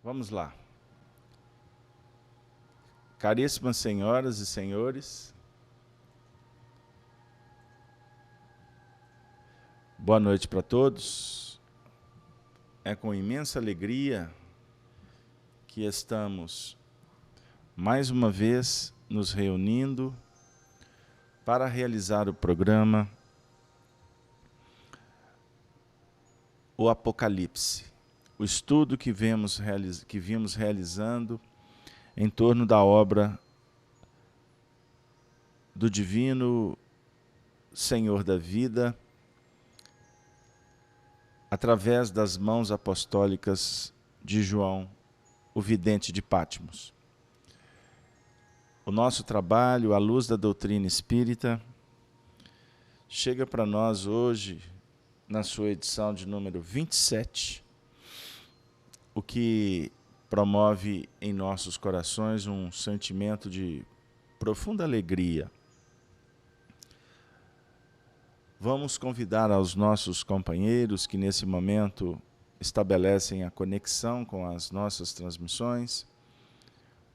Vamos lá. Caríssimas senhoras e senhores, boa noite para todos. É com imensa alegria que estamos mais uma vez nos reunindo para realizar o programa O Apocalipse, o estudo que vimos realizando em torno da obra do Divino Senhor da Vida, através das mãos apostólicas de João, o vidente de Patmos. O nosso trabalho, à luz da doutrina espírita, chega para nós hoje, na sua edição de número 27, o que promove em nossos corações um sentimento de profunda alegria. Vamos convidar aos nossos companheiros que nesse momento estabelecem a conexão com as nossas transmissões,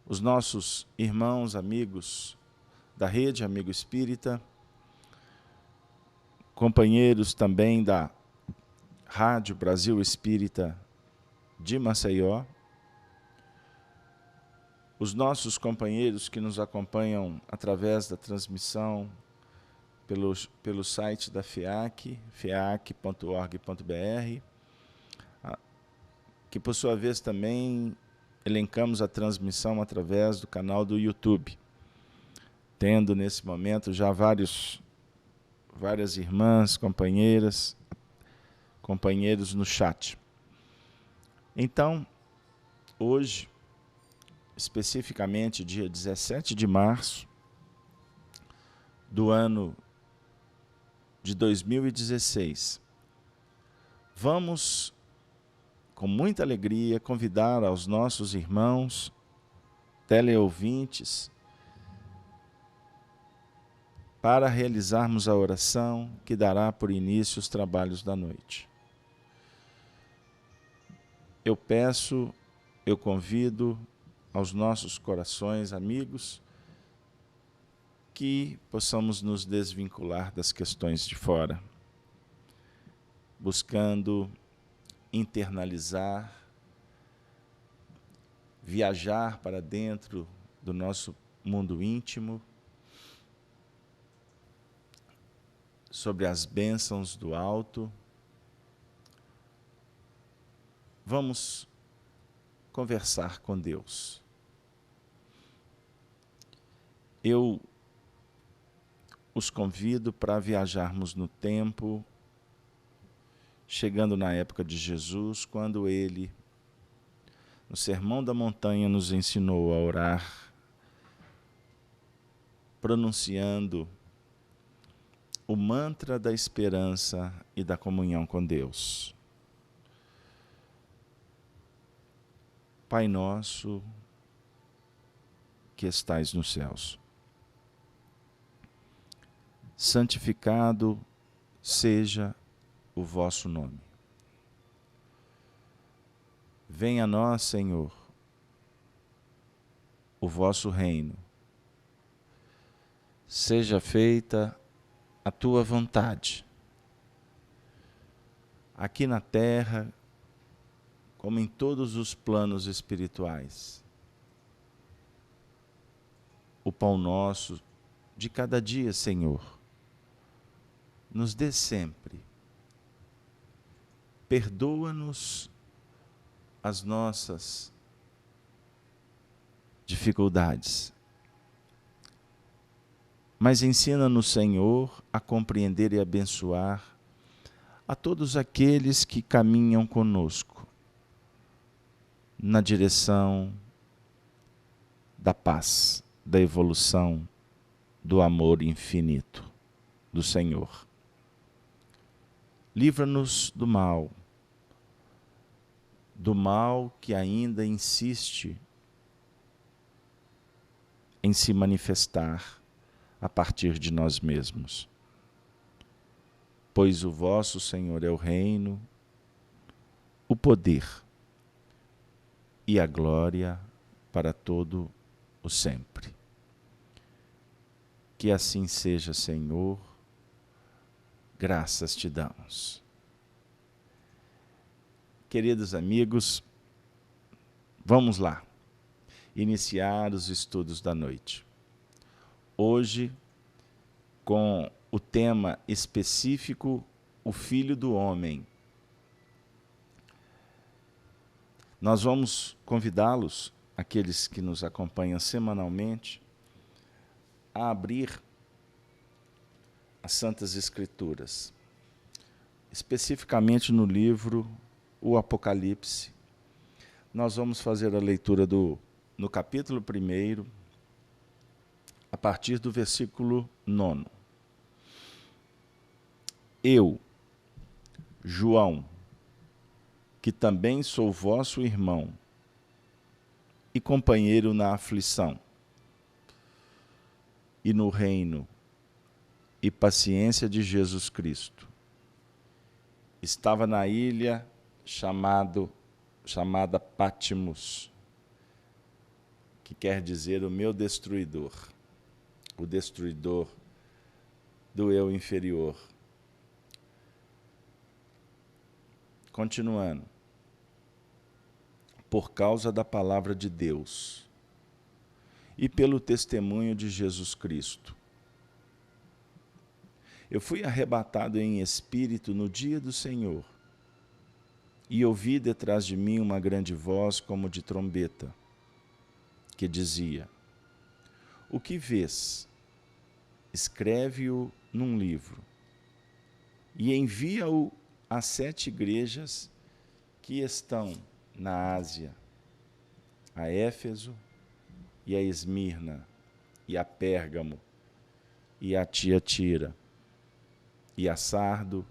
os nossos irmãos, amigos da Rede Amigo Espírita, companheiros também da Rádio Brasil Espírita de Maceió, os nossos companheiros que nos acompanham através da transmissão pelo site da FEAC, feac.org.br, que por sua vez também elencamos a transmissão através do canal do YouTube, tendo nesse momento já várias irmãs, companheiros no chat. Então, hoje, especificamente dia 17 de março do ano de 2016, vamos, com muita alegria, convidar aos nossos irmãos teleouvintes para realizarmos a oração que dará por início os trabalhos da noite. Eu convido aos nossos corações amigos que possamos nos desvincular das questões de fora, buscando internalizar, viajar para dentro do nosso mundo íntimo, sobre as bênçãos do alto. Vamos conversar com Deus. Eu os convido para viajarmos no tempo, chegando na época de Jesus, quando ele, no Sermão da Montanha, nos ensinou a orar, pronunciando o mantra da esperança e da comunhão com Deus. Pai nosso, que estais nos céus, santificado seja o vosso nome. Venha a nós, Senhor, o vosso reino. Seja feita a tua vontade, aqui na terra, como em todos os planos espirituais. O pão nosso de cada dia, Senhor, nos dê sempre. Perdoa-nos as nossas dificuldades, mas ensina-nos, Senhor, a compreender e abençoar a todos aqueles que caminham conosco na direção da paz, da evolução, do amor infinito do Senhor. Livra-nos do mal que ainda insiste em se manifestar a partir de nós mesmos. Pois o vosso, Senhor, é o reino, o poder e a glória para todo o sempre. Que assim seja, Senhor, graças te damos. Queridos amigos, vamos lá, iniciar os estudos da noite. Hoje, com o tema específico, o Filho do Homem. Nós vamos convidá-los, aqueles que nos acompanham semanalmente, a abrir as Santas Escrituras, especificamente no livro O Apocalipse. Nós vamos fazer a leitura no capítulo 1, a partir do versículo 9. Eu, João, que também sou vosso irmão e companheiro na aflição e no reino e paciência de Jesus Cristo, estava na ilha chamada Patmos, que quer dizer o meu destruidor, o destruidor do eu inferior. Continuando. Por causa da palavra de Deus e pelo testemunho de Jesus Cristo. Eu fui arrebatado em espírito no dia do Senhor e ouvi detrás de mim uma grande voz como de trombeta, que dizia: o que vês? Escreve-o num livro e envia-o às 7 igrejas que estão na Ásia, a Éfeso e a Esmirna, e a Pérgamo, e a Tiatira, e a Sardo,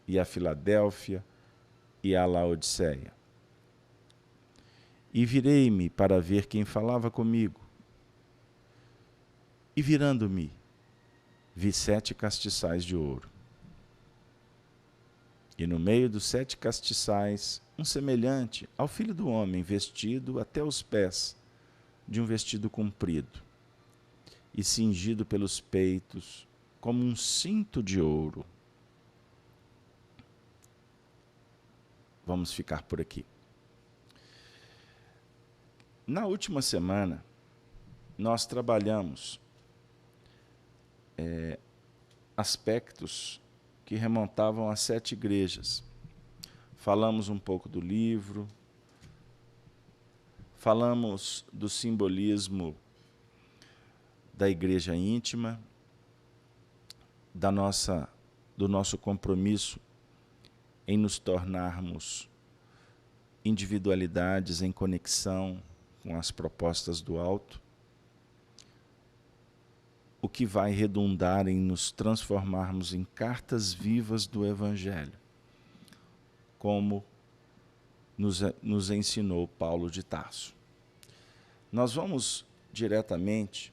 e a Filadélfia, e a Laodiceia. E virei-me para ver quem falava comigo. E virando-me, vi 7 castiçais de ouro. E no meio dos 7 castiçais, um semelhante ao Filho do Homem, vestido até os pés de um vestido comprido, e cingido pelos peitos como um cinto de ouro. Vamos ficar por aqui. Na última semana, nós trabalhamos aspectos que remontavam às 7 igrejas. Falamos um pouco do livro, falamos do simbolismo da igreja íntima, do nosso compromisso em nos tornarmos individualidades em conexão com as propostas do alto, o que vai redundar em nos transformarmos em cartas vivas do Evangelho, como nos ensinou Paulo de Tarso. Nós vamos diretamente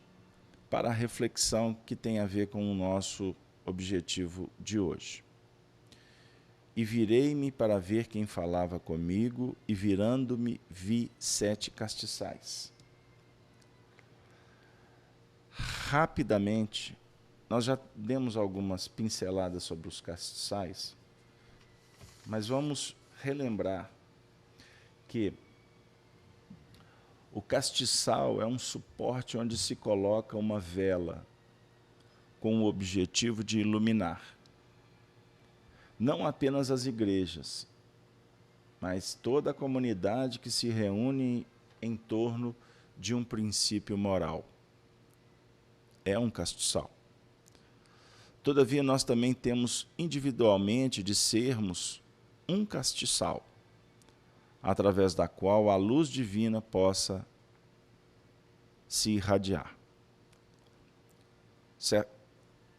para a reflexão que tem a ver com o nosso objetivo de hoje. E virei-me para ver quem falava comigo, e virando-me vi 7 castiçais. Rapidamente, nós já demos algumas pinceladas sobre os castiçais, mas vamos relembrar que o castiçal é um suporte onde se coloca uma vela com o objetivo de iluminar não apenas as igrejas, mas toda a comunidade que se reúne em torno de um princípio moral. É um castiçal. Todavia, nós também temos individualmente de sermos um castiçal, através da qual a luz divina possa se irradiar.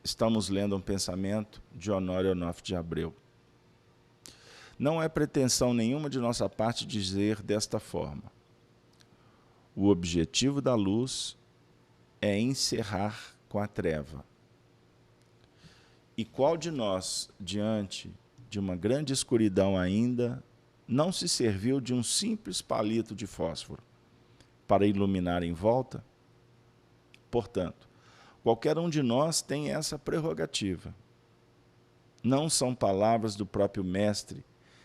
Estamos lendo um pensamento de Honório Onofre de Abreu. Não é pretensão nenhuma de nossa parte dizer desta forma: o objetivo da luz é encerrar com a treva. E qual de nós, diante de uma grande escuridão ainda, não se serviu de um simples palito de fósforo para iluminar em volta? Portanto, qualquer um de nós tem essa prerrogativa. Não são palavras do próprio Mestre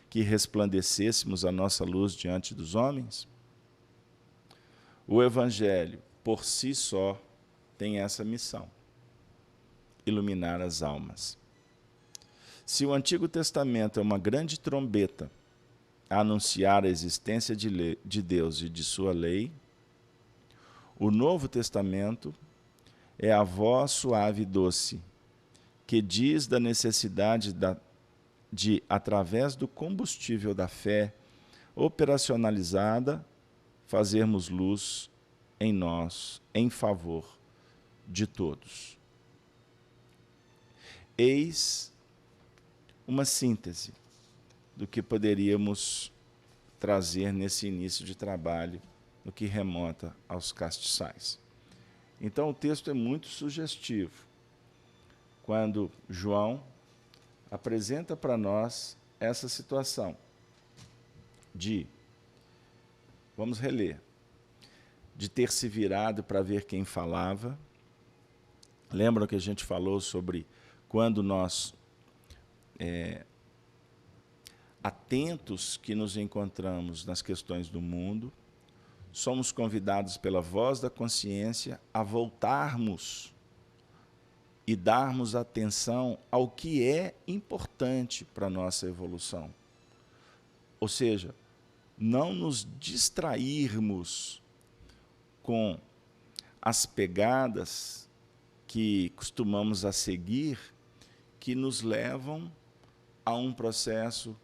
que resplandecêssemos a nossa luz diante dos homens? O Evangelho, por si só, tem essa missão: iluminar as almas. Se o Antigo Testamento é uma grande trombeta a anunciar a existência de Deus e de sua lei, o Novo Testamento é a voz suave e doce que diz da necessidade de, através do combustível da fé operacionalizada, fazermos luz em nós, em favor de todos. Eis uma síntese do que poderíamos trazer nesse início de trabalho, no que remonta aos castiçais. Então, o texto é muito sugestivo, quando João apresenta para nós essa situação de, vamos reler, de ter se virado para ver quem falava. Lembram que a gente falou sobre quando nós, atentos que nos encontramos nas questões do mundo, somos convidados pela voz da consciência a voltarmos e darmos atenção ao que é importante para a nossa evolução. Ou seja, não nos distrairmos com as pegadas que costumamos a seguir, que nos levam a um processo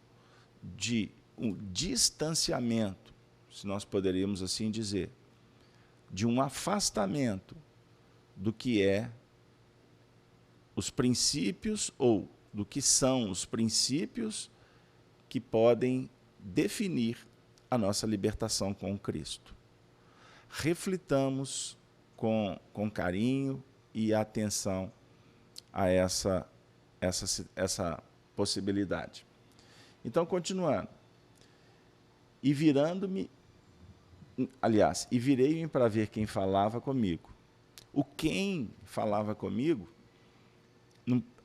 de um distanciamento, se nós poderíamos assim dizer, de um afastamento do que é os princípios, ou do que são os princípios que podem definir a nossa libertação com Cristo. Reflitamos com carinho e atenção a essa possibilidade. Então, continuando. E virei-me para ver quem falava comigo. O quem falava comigo,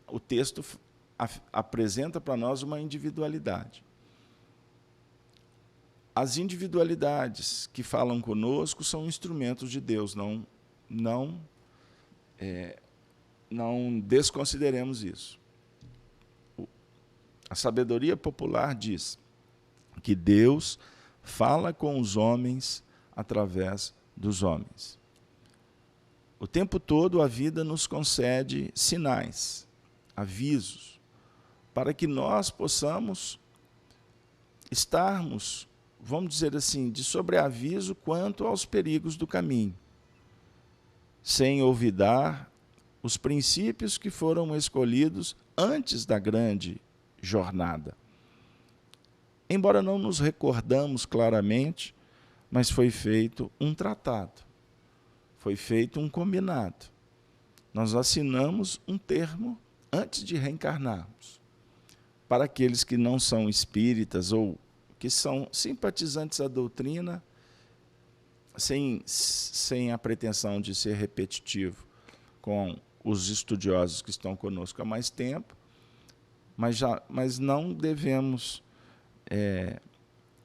o texto apresenta para nós uma individualidade. As individualidades que falam conosco são instrumentos de Deus, não desconsideremos isso. A sabedoria popular diz que Deus fala com os homens através dos homens. O tempo todo a vida nos concede sinais, avisos, para que nós possamos estarmos, vamos dizer assim, de sobreaviso quanto aos perigos do caminho, sem olvidar os princípios que foram escolhidos antes da grande jornada. Embora não nos recordamos claramente, mas foi feito um tratado, foi feito um combinado. Nós assinamos um termo antes de reencarnarmos. Para aqueles que não são espíritas ou que são simpatizantes à doutrina, sem a pretensão de ser repetitivo com os estudiosos que estão conosco há mais tempo, mas não devemos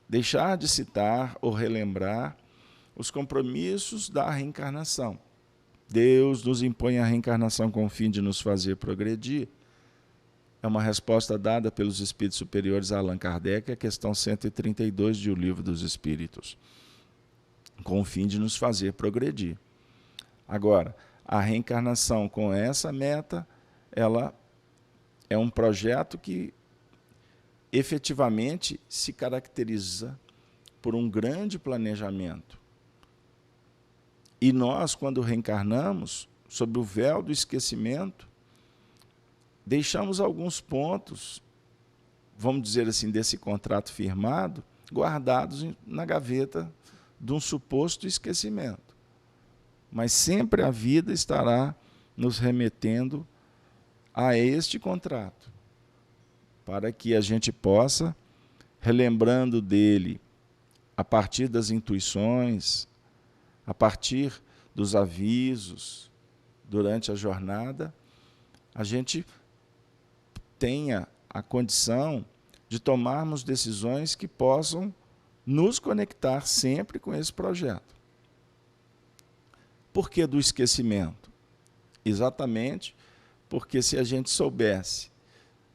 deixar de citar ou relembrar os compromissos da reencarnação. Deus nos impõe a reencarnação com o fim de nos fazer progredir. É uma resposta dada pelos espíritos superiores a Allan Kardec, a questão 132 de O Livro dos Espíritos, com o fim de nos fazer progredir. Agora, a reencarnação com essa meta, ela é um projeto que efetivamente se caracteriza por um grande planejamento. E nós, quando reencarnamos, sob o véu do esquecimento, deixamos alguns pontos, vamos dizer assim, desse contrato firmado, guardados na gaveta de um suposto esquecimento. Mas sempre a vida estará nos remetendo a este contrato, para que a gente possa relembrando dele a partir das intuições, a partir dos avisos durante a jornada, a gente tenha a condição de tomarmos decisões que possam nos conectar sempre com esse projeto. Por que do esquecimento? Exatamente porque se a gente soubesse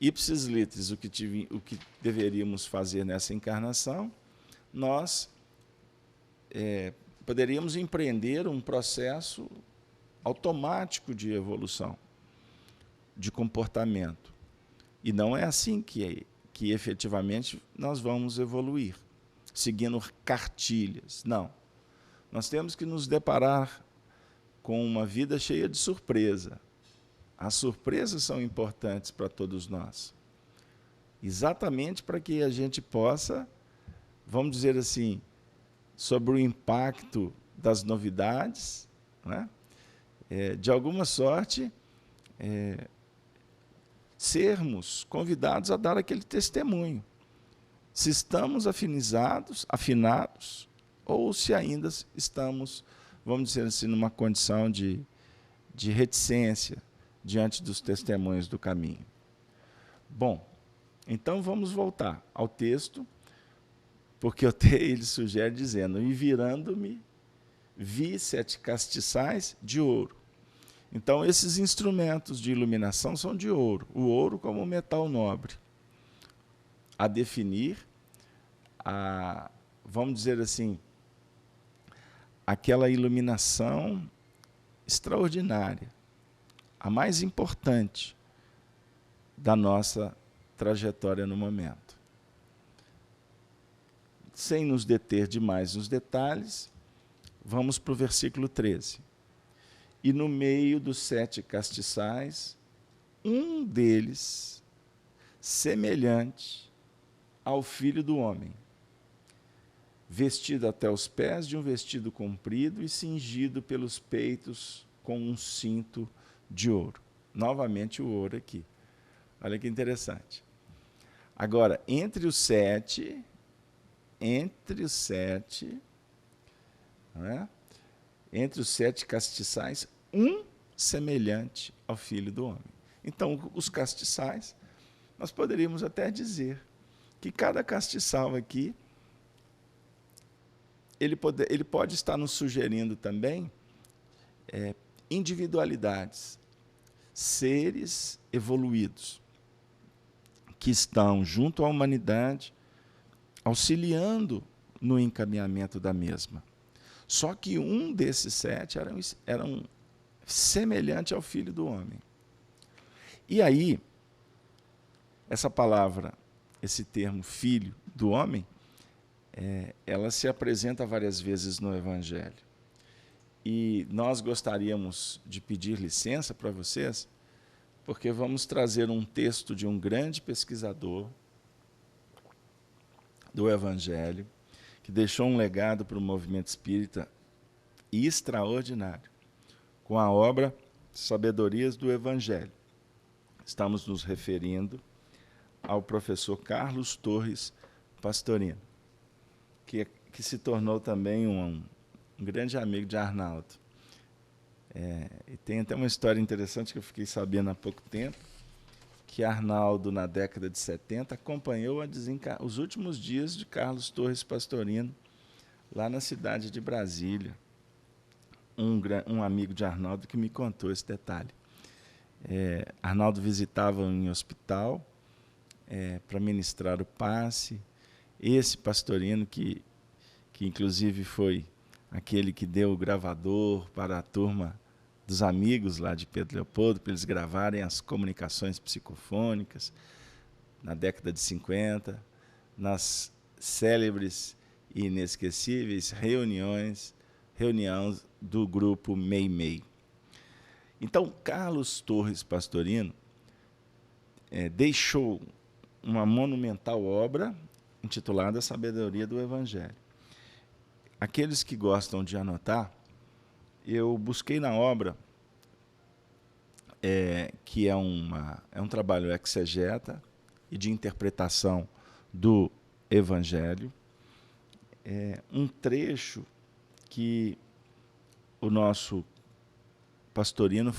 ipsis litteris o que deveríamos fazer nessa encarnação, nós poderíamos empreender um processo automático de evolução, de comportamento. E não é assim que efetivamente nós vamos evoluir, seguindo cartilhas. Não. Nós temos que nos deparar com uma vida cheia de surpresa. As surpresas são importantes para todos nós. Exatamente para que a gente possa, vamos dizer assim, sobre o impacto das novidades, né? De alguma sorte, sermos convidados a dar aquele testemunho. Se estamos afinados, ou se ainda estamos, vamos dizer assim, numa condição de reticência diante dos testemunhos do caminho. Bom, então vamos voltar ao texto, porque ele sugere dizendo, e virando-me, vi 7 castiçais de ouro. Então, esses instrumentos de iluminação são de ouro, o ouro como metal nobre, a definir, vamos dizer assim, aquela iluminação extraordinária, a mais importante da nossa trajetória no momento. Sem nos deter demais nos detalhes, vamos para o versículo 13. E no meio dos 7 castiçais, um deles, semelhante ao Filho do Homem, vestido até os pés de um vestido comprido e cingido pelos peitos com um cinto de ouro. Novamente o ouro aqui. Olha que interessante. Agora, entre os 7, né? Entre os 7 castiçais, um semelhante ao Filho do Homem. Então, os castiçais, nós poderíamos até dizer que cada castiçal aqui, ele pode estar nos sugerindo também individualidades, seres evoluídos, que estão junto à humanidade, auxiliando no encaminhamento da mesma. Só que um desses 7 era semelhante ao Filho do Homem. E aí, essa palavra, esse termo Filho do Homem, ela se apresenta várias vezes no Evangelho. E nós gostaríamos de pedir licença para vocês, porque vamos trazer um texto de um grande pesquisador do Evangelho, que deixou um legado para o movimento espírita extraordinário, com a obra Sabedorias do Evangelho. Estamos nos referindo ao professor Carlos Torres Pastorino, que se tornou também um grande amigo de Arnaldo. E tem até uma história interessante que eu fiquei sabendo há pouco tempo, que Arnaldo, na década de 70, acompanhou os últimos dias de Carlos Torres Pastorino, lá na cidade de Brasília. Um amigo de Arnaldo que me contou esse detalhe. Arnaldo visitava em hospital para ministrar o passe. Esse Pastorino, que inclusive foi aquele que deu o gravador para a turma dos amigos lá de Pedro Leopoldo, para eles gravarem as comunicações psicofônicas, na década de 50, nas célebres e inesquecíveis reuniões do grupo Meimei. Então, Carlos Torres Pastorino deixou uma monumental obra intitulada Sabedoria do Evangelho. Aqueles que gostam de anotar, eu busquei na obra, que é um trabalho exegeta e de interpretação do Evangelho, um trecho que o nosso pastorino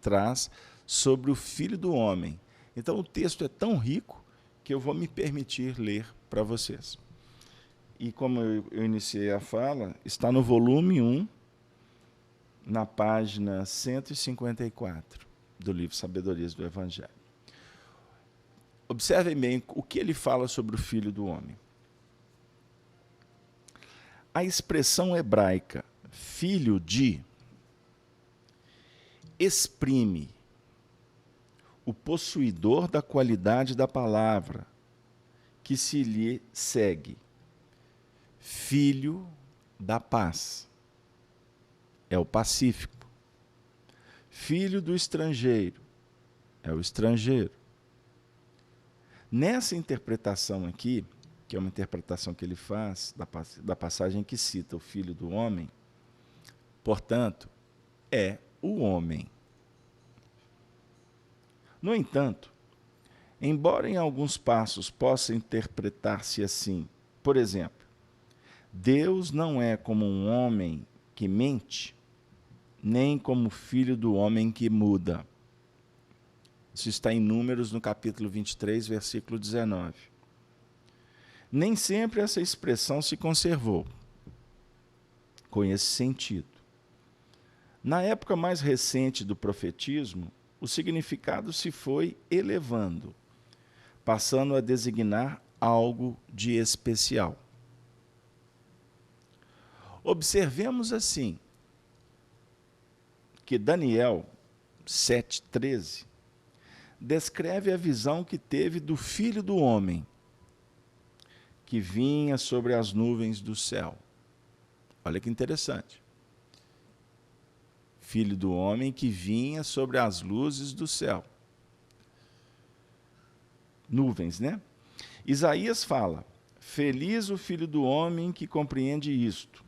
traz sobre o Filho do Homem. Então o texto é tão rico que eu vou me permitir ler para vocês. E como eu iniciei a fala, está no volume 1, na página 154 do livro Sabedorias do Evangelho. Observem bem o que ele fala sobre o Filho do Homem. A expressão hebraica filho de exprime o possuidor da qualidade da palavra que se lhe segue. Filho da paz. É o pacífico. Filho do estrangeiro. É o estrangeiro. Nessa interpretação aqui, que é uma interpretação que ele faz da passagem que cita o Filho do Homem, portanto, é o homem. No entanto, embora em alguns passos possa interpretar-se assim, por exemplo, Deus não é como um homem que mente, nem como filho do homem que muda. Isso está em Números, no capítulo 23, versículo 19. Nem sempre essa expressão se conservou com esse sentido. Na época mais recente do profetismo, o significado se foi elevando, passando a designar algo de especial. Observemos assim que Daniel 7,13 descreve a visão que teve do Filho do Homem, que vinha sobre as nuvens do céu. Olha que interessante. Filho do homem que vinha sobre as luzes do céu. Nuvens, né? Isaías fala, feliz o filho do homem que compreende isto.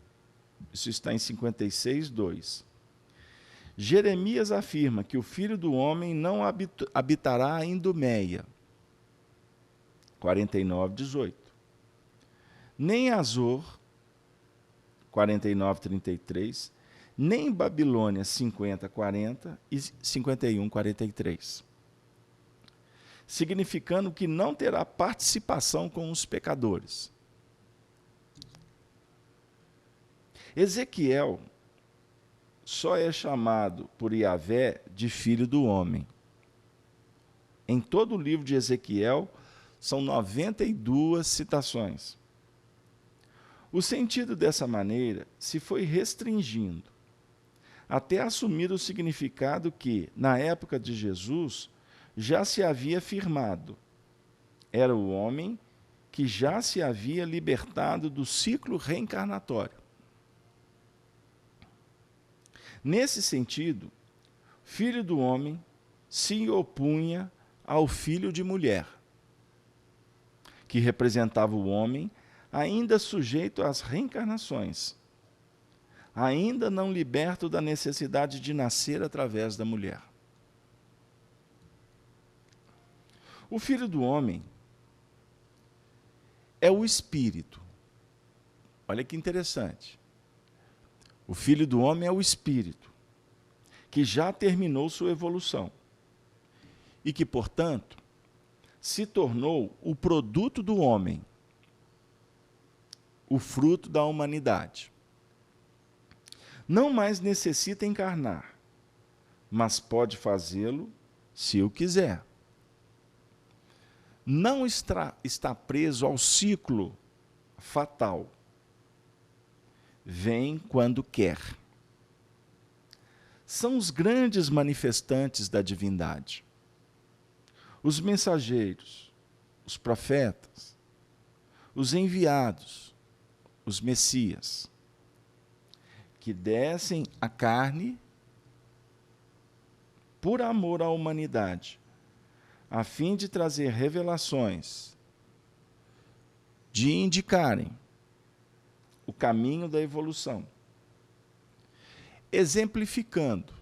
Isso está em 56:2. Jeremias afirma que o filho do homem não habitará em Idumeia. 49:18. Nem Azor, 49:33, nem Babilônia, 50:40 e 51:43. Significando que não terá participação com os pecadores. Ezequiel só é chamado por Yahvé de filho do homem. Em todo o livro de Ezequiel, são 92 citações. O sentido dessa maneira se foi restringindo, até assumir o significado que, na época de Jesus, já se havia firmado. Era o homem que já se havia libertado do ciclo reencarnatório. Nesse sentido, filho do homem se opunha ao filho de mulher, que representava o homem ainda sujeito às reencarnações, ainda não liberto da necessidade de nascer através da mulher. O Filho do Homem é o Espírito. Olha que interessante. O Filho do Homem é o Espírito, que já terminou sua evolução e que, portanto, se tornou o produto do homem, o fruto da humanidade. Não mais necessita encarnar, mas pode fazê-lo se o quiser. Não está preso ao ciclo fatal. Vem quando quer. São os grandes manifestantes da divindade. Os mensageiros, os profetas, os enviados, os messias, que descem a carne por amor à humanidade, a fim de trazer revelações, de indicarem o caminho da evolução, exemplificando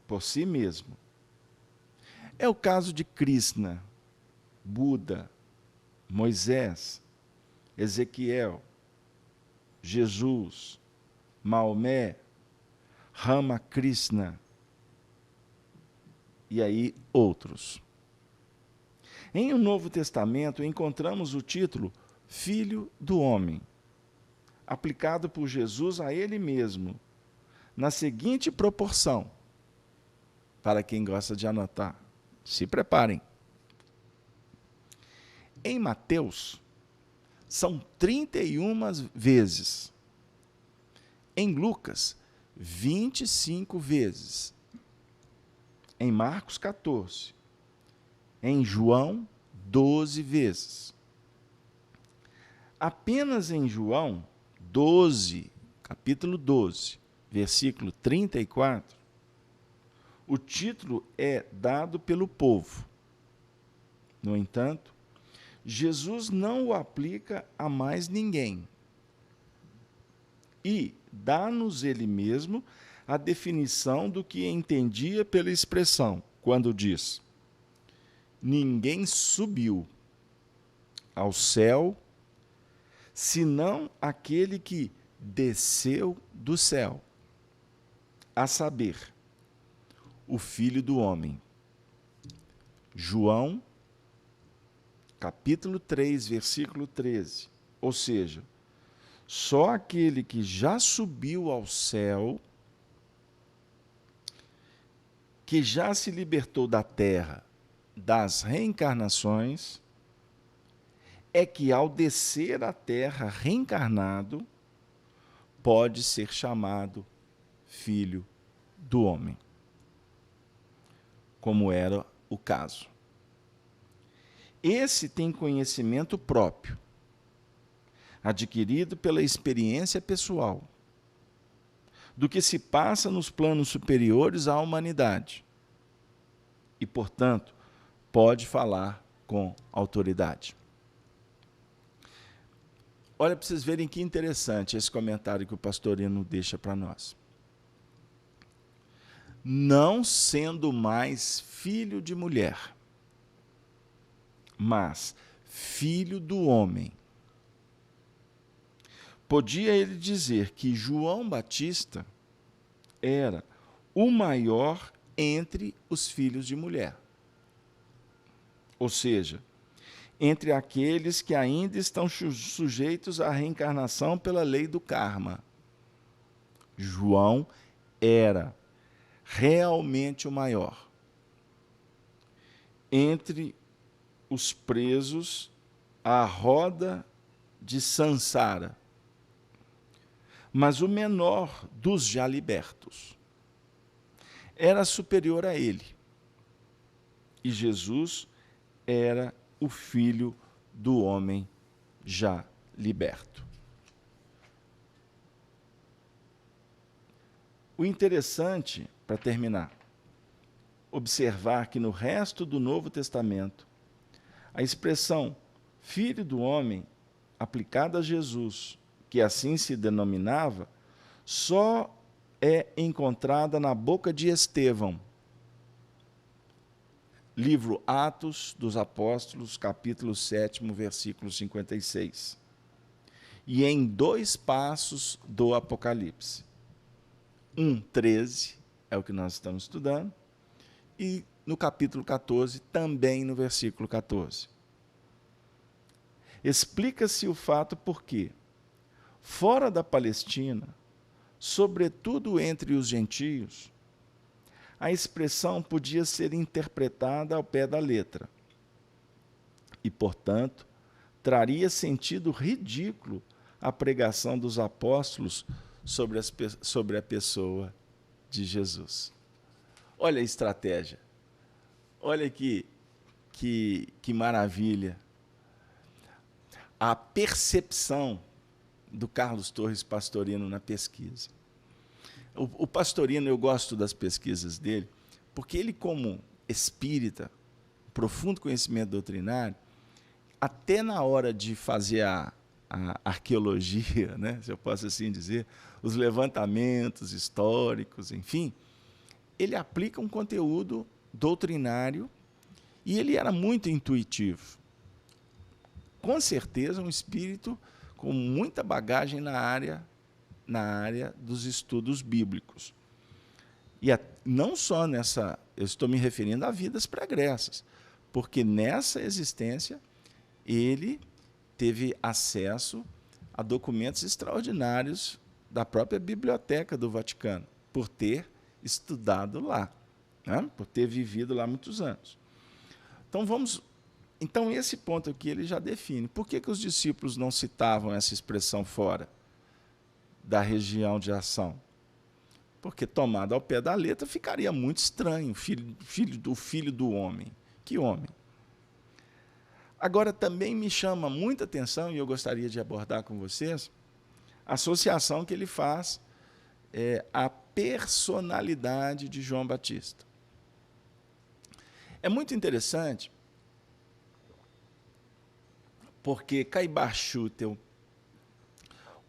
por si mesmo. É o caso de Krishna, Buda, Moisés, Ezequiel, Jesus, Maomé, Ramakrishna e aí outros. Em o Novo Testamento encontramos o título Filho do Homem, aplicado por Jesus a ele mesmo, na seguinte proporção, para quem gosta de anotar, se preparem. Em Mateus, são 31 vezes. Em Lucas, 25 vezes. Em Marcos, 14. Em João, 12 vezes. Apenas em João 12, capítulo 12, versículo 34, o título é dado pelo povo. No entanto, Jesus não o aplica a mais ninguém. E dá-nos ele mesmo a definição do que entendia pela expressão, quando diz: ninguém subiu ao céu, senão aquele que desceu do céu, a saber, o Filho do Homem. João, capítulo 3, versículo 13. Ou seja, só aquele que já subiu ao céu, que já se libertou da terra, das reencarnações, é que ao descer à terra reencarnado, pode ser chamado Filho do Homem, como era o caso. Esse tem conhecimento próprio, adquirido pela experiência pessoal, do que se passa nos planos superiores à humanidade. E, portanto, pode falar com autoridade. Olha para vocês verem que interessante esse comentário que o Pastorino deixa para nós. Não sendo mais filho de mulher, mas filho do homem. Podia ele dizer que João Batista era o maior entre os filhos de mulher. Ou seja, entre aqueles que ainda estão sujeitos à reencarnação pela lei do karma. João era realmente o maior. Entre os presos à roda de Sansara, mas o menor dos já libertos. Era superior a ele. E Jesus era o Filho do Homem já liberto. O interessante, para terminar, observar que no resto do Novo Testamento, a expressão Filho do Homem, aplicada a Jesus, que assim se denominava, só é encontrada na boca de Estevão. Livro Atos dos Apóstolos, capítulo 7, versículo 56. E em 2 passos do Apocalipse. 1:13 é o que nós estamos estudando, e no capítulo 14, também no versículo 14. Explica-se o fato porque, fora da Palestina, sobretudo entre os gentios, a expressão podia ser interpretada ao pé da letra e, portanto, traria sentido ridículo à pregação dos apóstolos sobre a pessoa de Jesus. Olha a estratégia. Olha que maravilha. A percepção do Carlos Torres Pastorino na pesquisa. O Pastorino, eu gosto das pesquisas dele, porque ele, como espírita, profundo conhecimento doutrinário, até na hora de fazer a arqueologia, né, se eu posso assim dizer, os levantamentos históricos, enfim, ele aplica um conteúdo doutrinário e ele era muito intuitivo. com certeza, um espírito com muita bagagem na área dos estudos bíblicos. E não só nessa, eu estou me referindo a vidas pregressas, porque nessa existência ele teve acesso a documentos extraordinários da própria Biblioteca do Vaticano, por ter estudado lá, né? Por ter vivido lá muitos anos. Então, esse ponto aqui ele já define. Por que os discípulos não citavam essa expressão fora da região de ação? Porque, tomado ao pé da letra, ficaria muito estranho, filho do homem. Que homem? Agora, também me chama muita atenção, e eu gostaria de abordar com vocês, a associação que ele faz à personalidade de João Batista. É muito interessante, porque Caibar Schutel,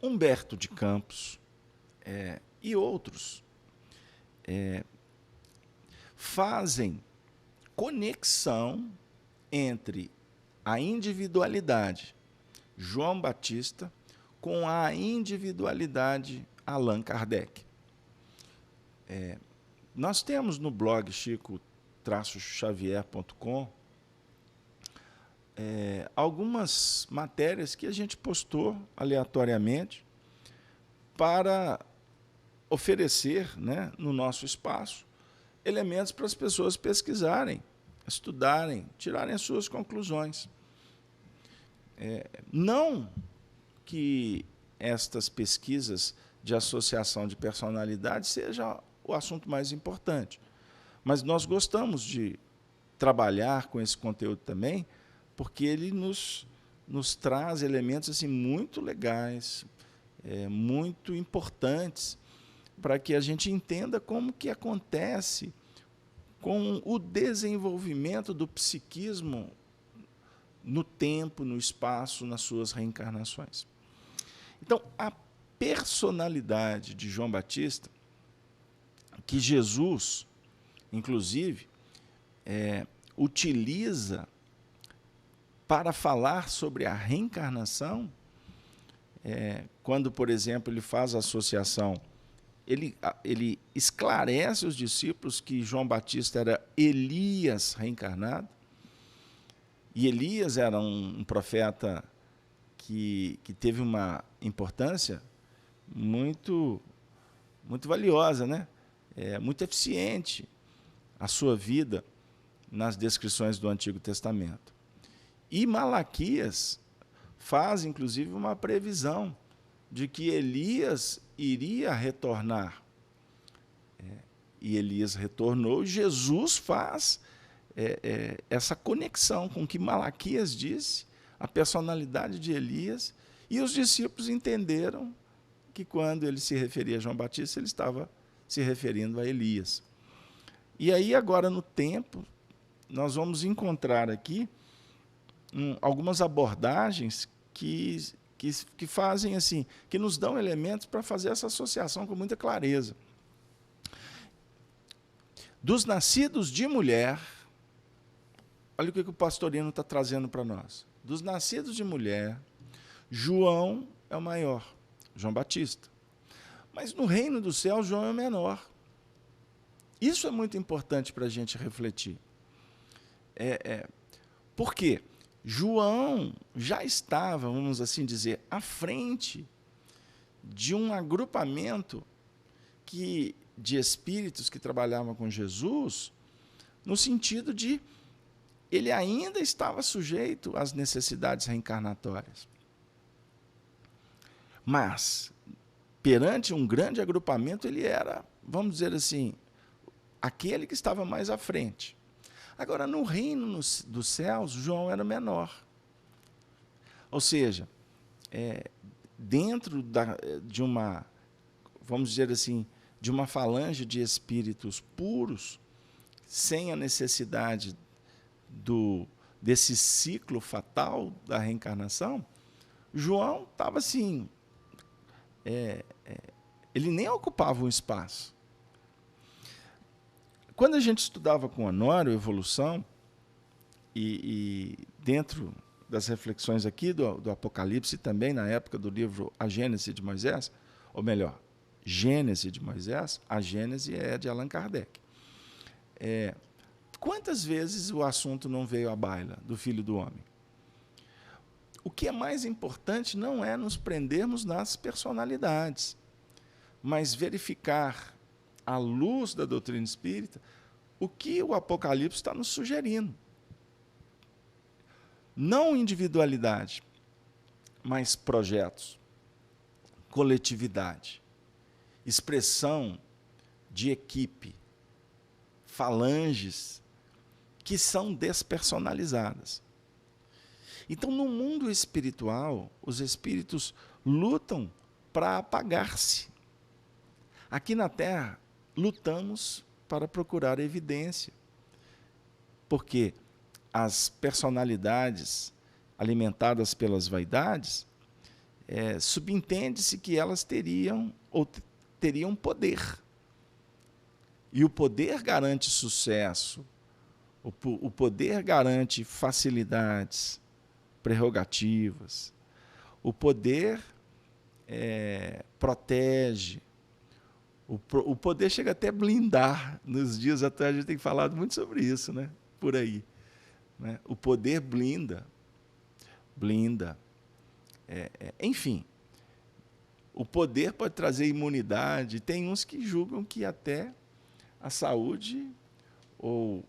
Humberto de Campos e outros fazem conexão entre a individualidade João Batista com a individualidade Allan Kardec. Nós temos no blog chico-xavier.com algumas matérias que a gente postou aleatoriamente para oferecer, né, no nosso espaço, elementos para as pessoas pesquisarem, estudarem, tirarem as suas conclusões. Não que estas pesquisas de associação de personalidade seja o assunto mais importante, mas nós gostamos de trabalhar com esse conteúdo também, porque ele nos traz elementos assim, muito legais, muito importantes, para que a gente entenda como que acontece com o desenvolvimento do psiquismo no tempo, no espaço, nas suas reencarnações. Então, a personalidade de João Batista, que Jesus, inclusive, utiliza para falar sobre a reencarnação, quando, por exemplo, ele faz a associação, ele esclarece os discípulos que João Batista era Elias reencarnado, e Elias era um profeta que teve uma importância muito valiosa, né? Muito eficiente a sua vida nas descrições do Antigo Testamento. E Malaquias faz, inclusive, uma previsão de que Elias iria retornar. E Elias retornou, e Jesus faz essa conexão com o que Malaquias disse, a personalidade de Elias, e os discípulos entenderam que, quando ele se referia a João Batista, ele estava se referindo a Elias. E aí, agora, no tempo, nós vamos encontrar aqui algumas abordagens que fazem assim, que nos dão elementos para fazer essa associação com muita clareza. Dos nascidos de mulher, olha o que o pastorino está trazendo para nós. Dos nascidos de mulher, João é o maior, João Batista. Mas no reino do céu, João é o menor. Isso é muito importante para a gente refletir. Por quê? João já estava, vamos assim dizer, à frente de um agrupamento de espíritos que trabalhavam com Jesus, no sentido de ele ainda estava sujeito às necessidades reencarnatórias. Mas, perante um grande agrupamento, ele era, vamos dizer assim, aquele que estava mais à frente. Agora, no reino dos céus, João era menor. Ou seja, dentro de uma, vamos dizer assim, de uma falange de espíritos puros, sem a necessidade desse ciclo fatal da reencarnação, João estava assim, ele nem ocupava um espaço. Quando a gente estudava com Honório, evolução, e dentro das reflexões aqui do Apocalipse, e também na época do livro A Gênese de Moisés, ou melhor, Gênese de Moisés, a Gênese é de Allan Kardec. Quantas vezes o assunto não veio à baila do Filho do Homem? O que é mais importante não é nos prendermos nas personalidades, mas verificar, à luz da doutrina espírita, o que o Apocalipse está nos sugerindo. Não individualidade, mas projetos, coletividade, expressão de equipe, falanges que são despersonalizadas. Então, no mundo espiritual, os espíritos lutam para apagar-se. Aqui na Terra, lutamos para procurar evidência, porque as personalidades alimentadas pelas vaidades, subentende-se que elas teriam poder. E o poder garante sucesso, o poder garante facilidades, prerrogativas. O poder protege. O poder chega até a blindar. Nos dias atuais a gente tem falado muito sobre isso, né? Por aí. Né? O poder blinda. Enfim, o poder pode trazer imunidade. Tem uns que julgam que até a saúde ou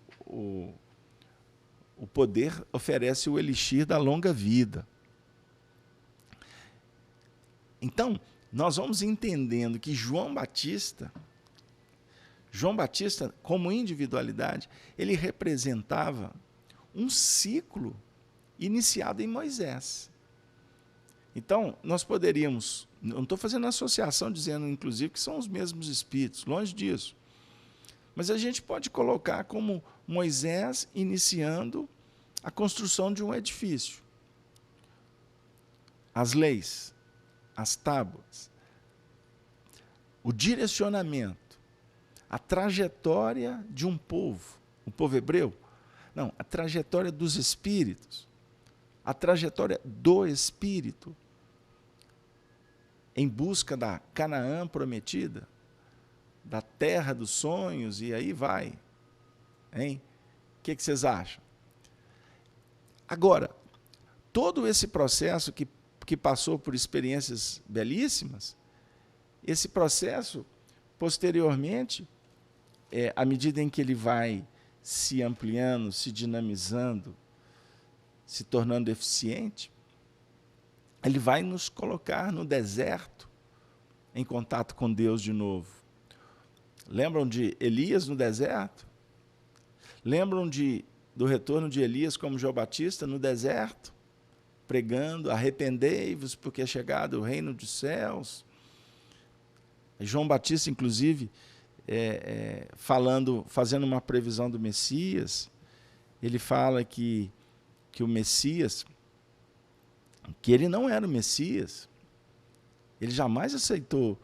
o poder oferece o elixir da longa vida. Então, nós vamos entendendo que João Batista, como individualidade, ele representava um ciclo iniciado em Moisés. Então, nós poderíamos, não estou fazendo associação dizendo, inclusive, que são os mesmos espíritos, longe disso. Mas a gente pode colocar como Moisés iniciando a construção de um edifício. As leis, as tábuas, o direcionamento, a trajetória de um povo, o povo hebreu, não, a trajetória dos espíritos, a trajetória do espírito, em busca da Canaã prometida, da terra dos sonhos, e aí vai. Hein? O que vocês acham? Agora, todo esse processo que passou por experiências belíssimas, esse processo, posteriormente, à medida em que ele vai se ampliando, se dinamizando, se tornando eficiente, ele vai nos colocar no deserto, em contato com Deus de novo. Lembram de Elias no deserto? Lembram do retorno de Elias como João Batista no deserto? Pregando, arrependei-vos, porque é chegado o reino dos céus. João Batista, inclusive, fazendo uma previsão do Messias, ele fala que o Messias, que ele não era o Messias, ele jamais aceitou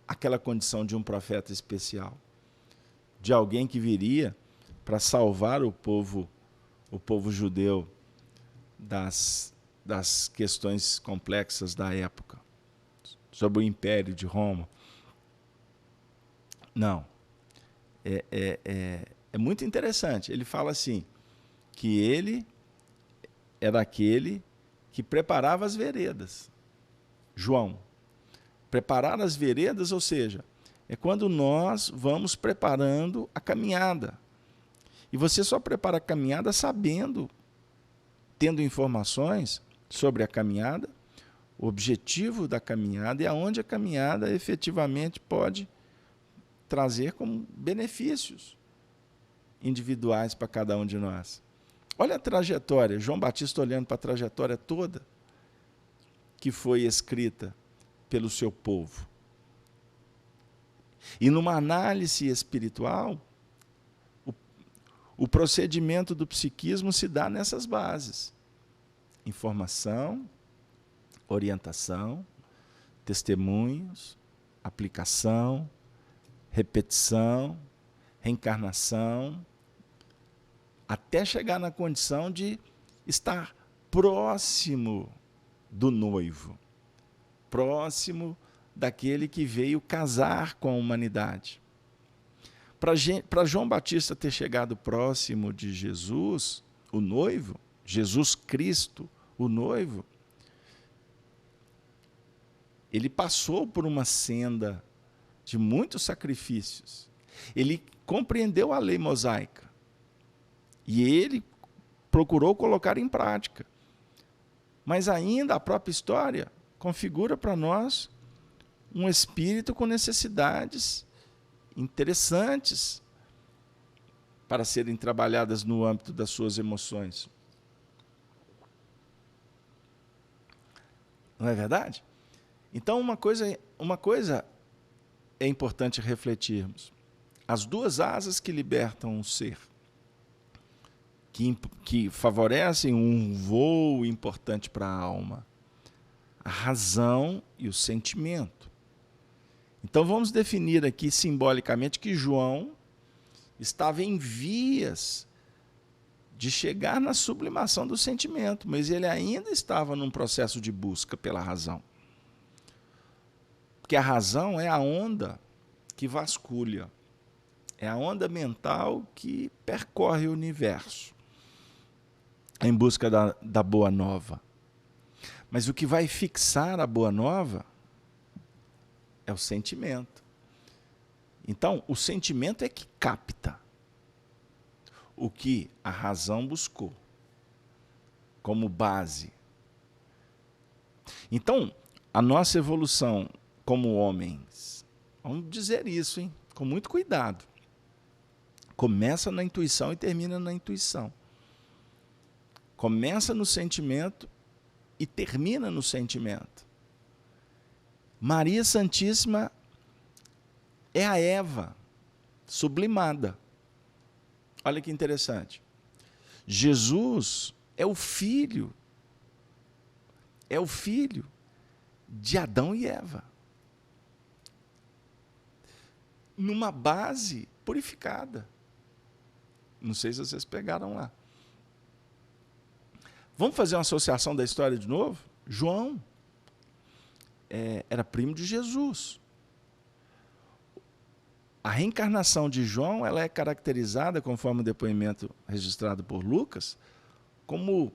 aquela condição de um profeta especial, de alguém que viria para salvar o povo judeu das questões complexas da época, sobre o Império de Roma. Não. É muito interessante. Ele fala assim, que ele era aquele que preparava as veredas. João. Preparar as veredas, ou seja, é quando nós vamos preparando a caminhada. E você só prepara a caminhada sabendo, tendo informações sobre a caminhada, o objetivo da caminhada e aonde a caminhada efetivamente pode trazer como benefícios individuais para cada um de nós. Olha a trajetória, João Batista olhando para a trajetória toda que foi escrita pelo seu povo. E numa análise espiritual, o procedimento do psiquismo se dá nessas bases: informação, orientação, testemunhos, aplicação, repetição, reencarnação, até chegar na condição de estar próximo do noivo, próximo daquele que veio casar com a humanidade. Para João Batista ter chegado próximo de Jesus, o noivo, Jesus Cristo, o noivo, ele passou por uma senda de muitos sacrifícios. Ele compreendeu a lei mosaica e ele procurou colocar em prática. Mas ainda a própria história configura para nós um espírito com necessidades interessantes para serem trabalhadas no âmbito das suas emoções. Não é verdade? Então, uma coisa é importante refletirmos. As duas asas que libertam o ser, que favorecem um voo importante para a alma, a razão e o sentimento. Então, vamos definir aqui simbolicamente que João estava em vias de chegar na sublimação do sentimento, mas ele ainda estava num processo de busca pela razão. Porque a razão é a onda que vasculha, é a onda mental que percorre o universo em busca da boa nova. Mas o que vai fixar a boa nova é o sentimento. Então, o sentimento é que capta o que a razão buscou como base. Então, a nossa evolução como homens, vamos dizer isso, hein? Com muito cuidado. Começa na intuição e termina na intuição. Começa no sentimento e termina no sentimento. Maria Santíssima é a Eva sublimada. Olha que interessante. Jesus é o filho de Adão e Eva, numa base purificada. Não sei se vocês pegaram lá. Vamos fazer uma associação da história de novo? João era primo de Jesus. A reencarnação de João, ela é caracterizada, conforme o depoimento registrado por Lucas, como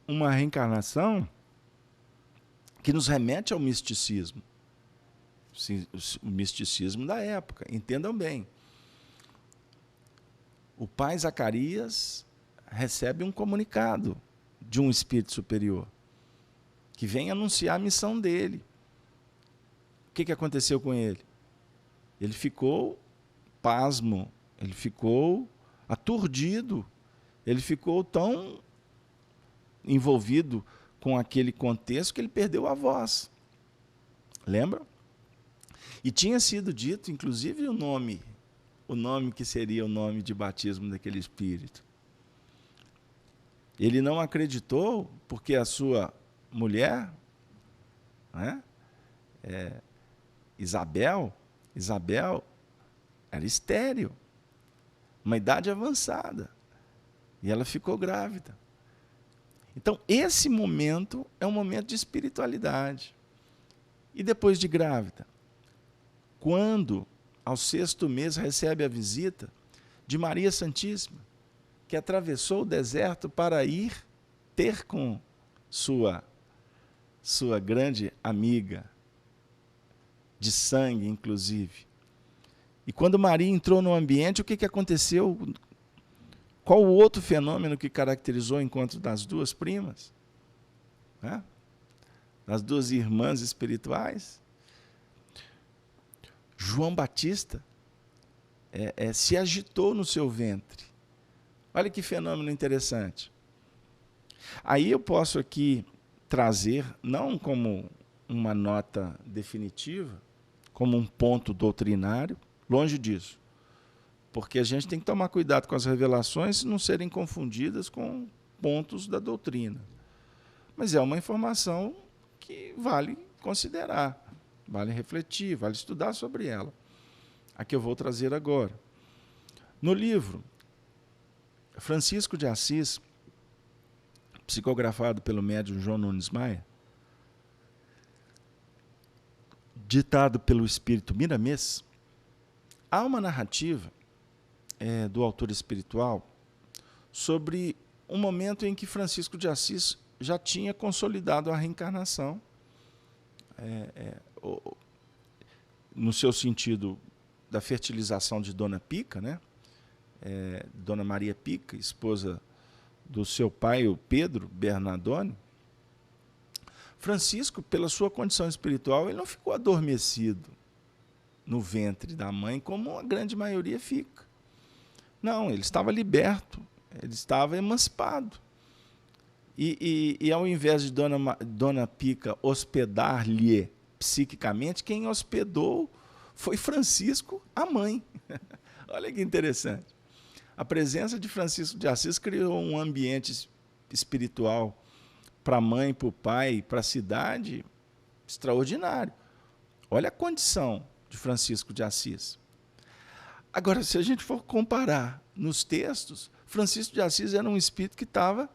uma reencarnação que nos remete ao misticismo. O misticismo da época, entendam bem. O pai Zacarias recebe um comunicado de um espírito superior que vem anunciar a missão dele. O que aconteceu com ele? Ele ficou pasmo, ele ficou aturdido, ele ficou tão envolvido com aquele contexto que ele perdeu a voz. Lembra? E tinha sido dito, inclusive, o nome que seria o nome de batismo daquele espírito. Ele não acreditou porque a sua mulher, né, Isabel era estéril, uma idade avançada, e ela ficou grávida. Então, esse momento é um momento de espiritualidade. E depois de grávida, quando, ao 6º mês, recebe a visita de Maria Santíssima, que atravessou o deserto para ir ter com sua grande amiga, de sangue, inclusive. E quando Maria entrou no ambiente, o que aconteceu? Qual o outro fenômeno que caracterizou o encontro das duas primas? Das duas irmãs espirituais? João Batista se agitou no seu ventre. Olha que fenômeno interessante. Aí eu posso aqui trazer, não como uma nota definitiva, como um ponto doutrinário, longe disso. Porque a gente tem que tomar cuidado com as revelações e não serem confundidas com pontos da doutrina. Mas é uma informação que vale considerar, vale refletir, vale estudar sobre ela. A que eu vou trazer agora. No livro, Francisco de Assis psicografado pelo médium João Nunes Maia, ditado pelo espírito Miramês, há uma narrativa do autor espiritual sobre um momento em que Francisco de Assis já tinha consolidado a reencarnação, no seu sentido da fertilização de Dona Pica, né? Dona Maria Pica, esposa do seu pai, o Pedro Bernardone. Francisco, pela sua condição espiritual, ele não ficou adormecido no ventre da mãe, como a grande maioria fica. Não, ele estava liberto, ele estava emancipado. E ao invés de Dona Pica hospedar-lhe psiquicamente, quem hospedou foi Francisco, a mãe. Olha que interessante. A presença de Francisco de Assis criou um ambiente espiritual para a mãe, para o pai, para a cidade, extraordinário. Olha a condição de Francisco de Assis. Agora, se a gente for comparar nos textos, Francisco de Assis era um espírito que estava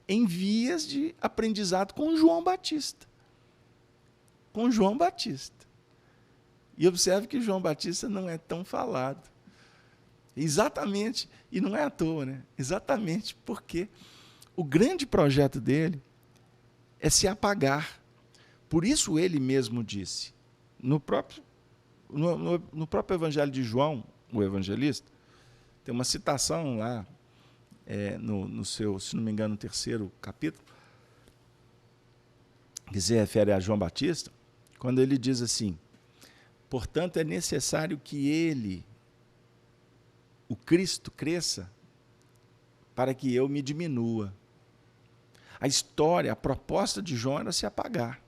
em vias de aprendizado com João Batista. Com João Batista. E observe que João Batista não é tão falado. Exatamente, e não é à toa, né? Exatamente porque o grande projeto dele é se apagar. Por isso ele mesmo disse, no próprio Evangelho de João, o evangelista, tem uma citação lá, no seu, se não me engano, no 3º capítulo, que se refere a João Batista, quando ele diz assim: portanto, é necessário que ele, o Cristo, cresça para que eu me diminua. A história, a proposta de João era se apagar.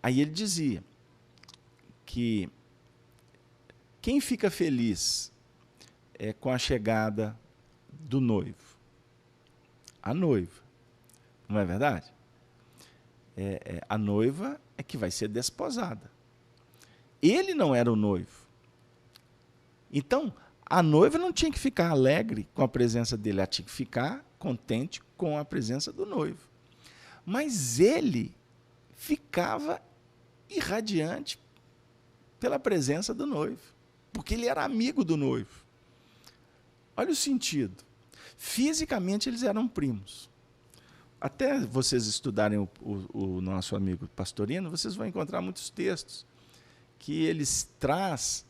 Aí ele dizia que quem fica feliz com a chegada do noivo? A noiva. Não é verdade? A noiva é que vai ser desposada. Ele não era o noivo. Então, a noiva não tinha que ficar alegre com a presença dele, ela tinha que ficar contente com a presença do noivo. Mas ele ficava irradiante pela presença do noivo, porque ele era amigo do noivo. Olha o sentido. Fisicamente, eles eram primos. Até vocês estudarem o nosso amigo Pastorino, vocês vão encontrar muitos textos que eles traz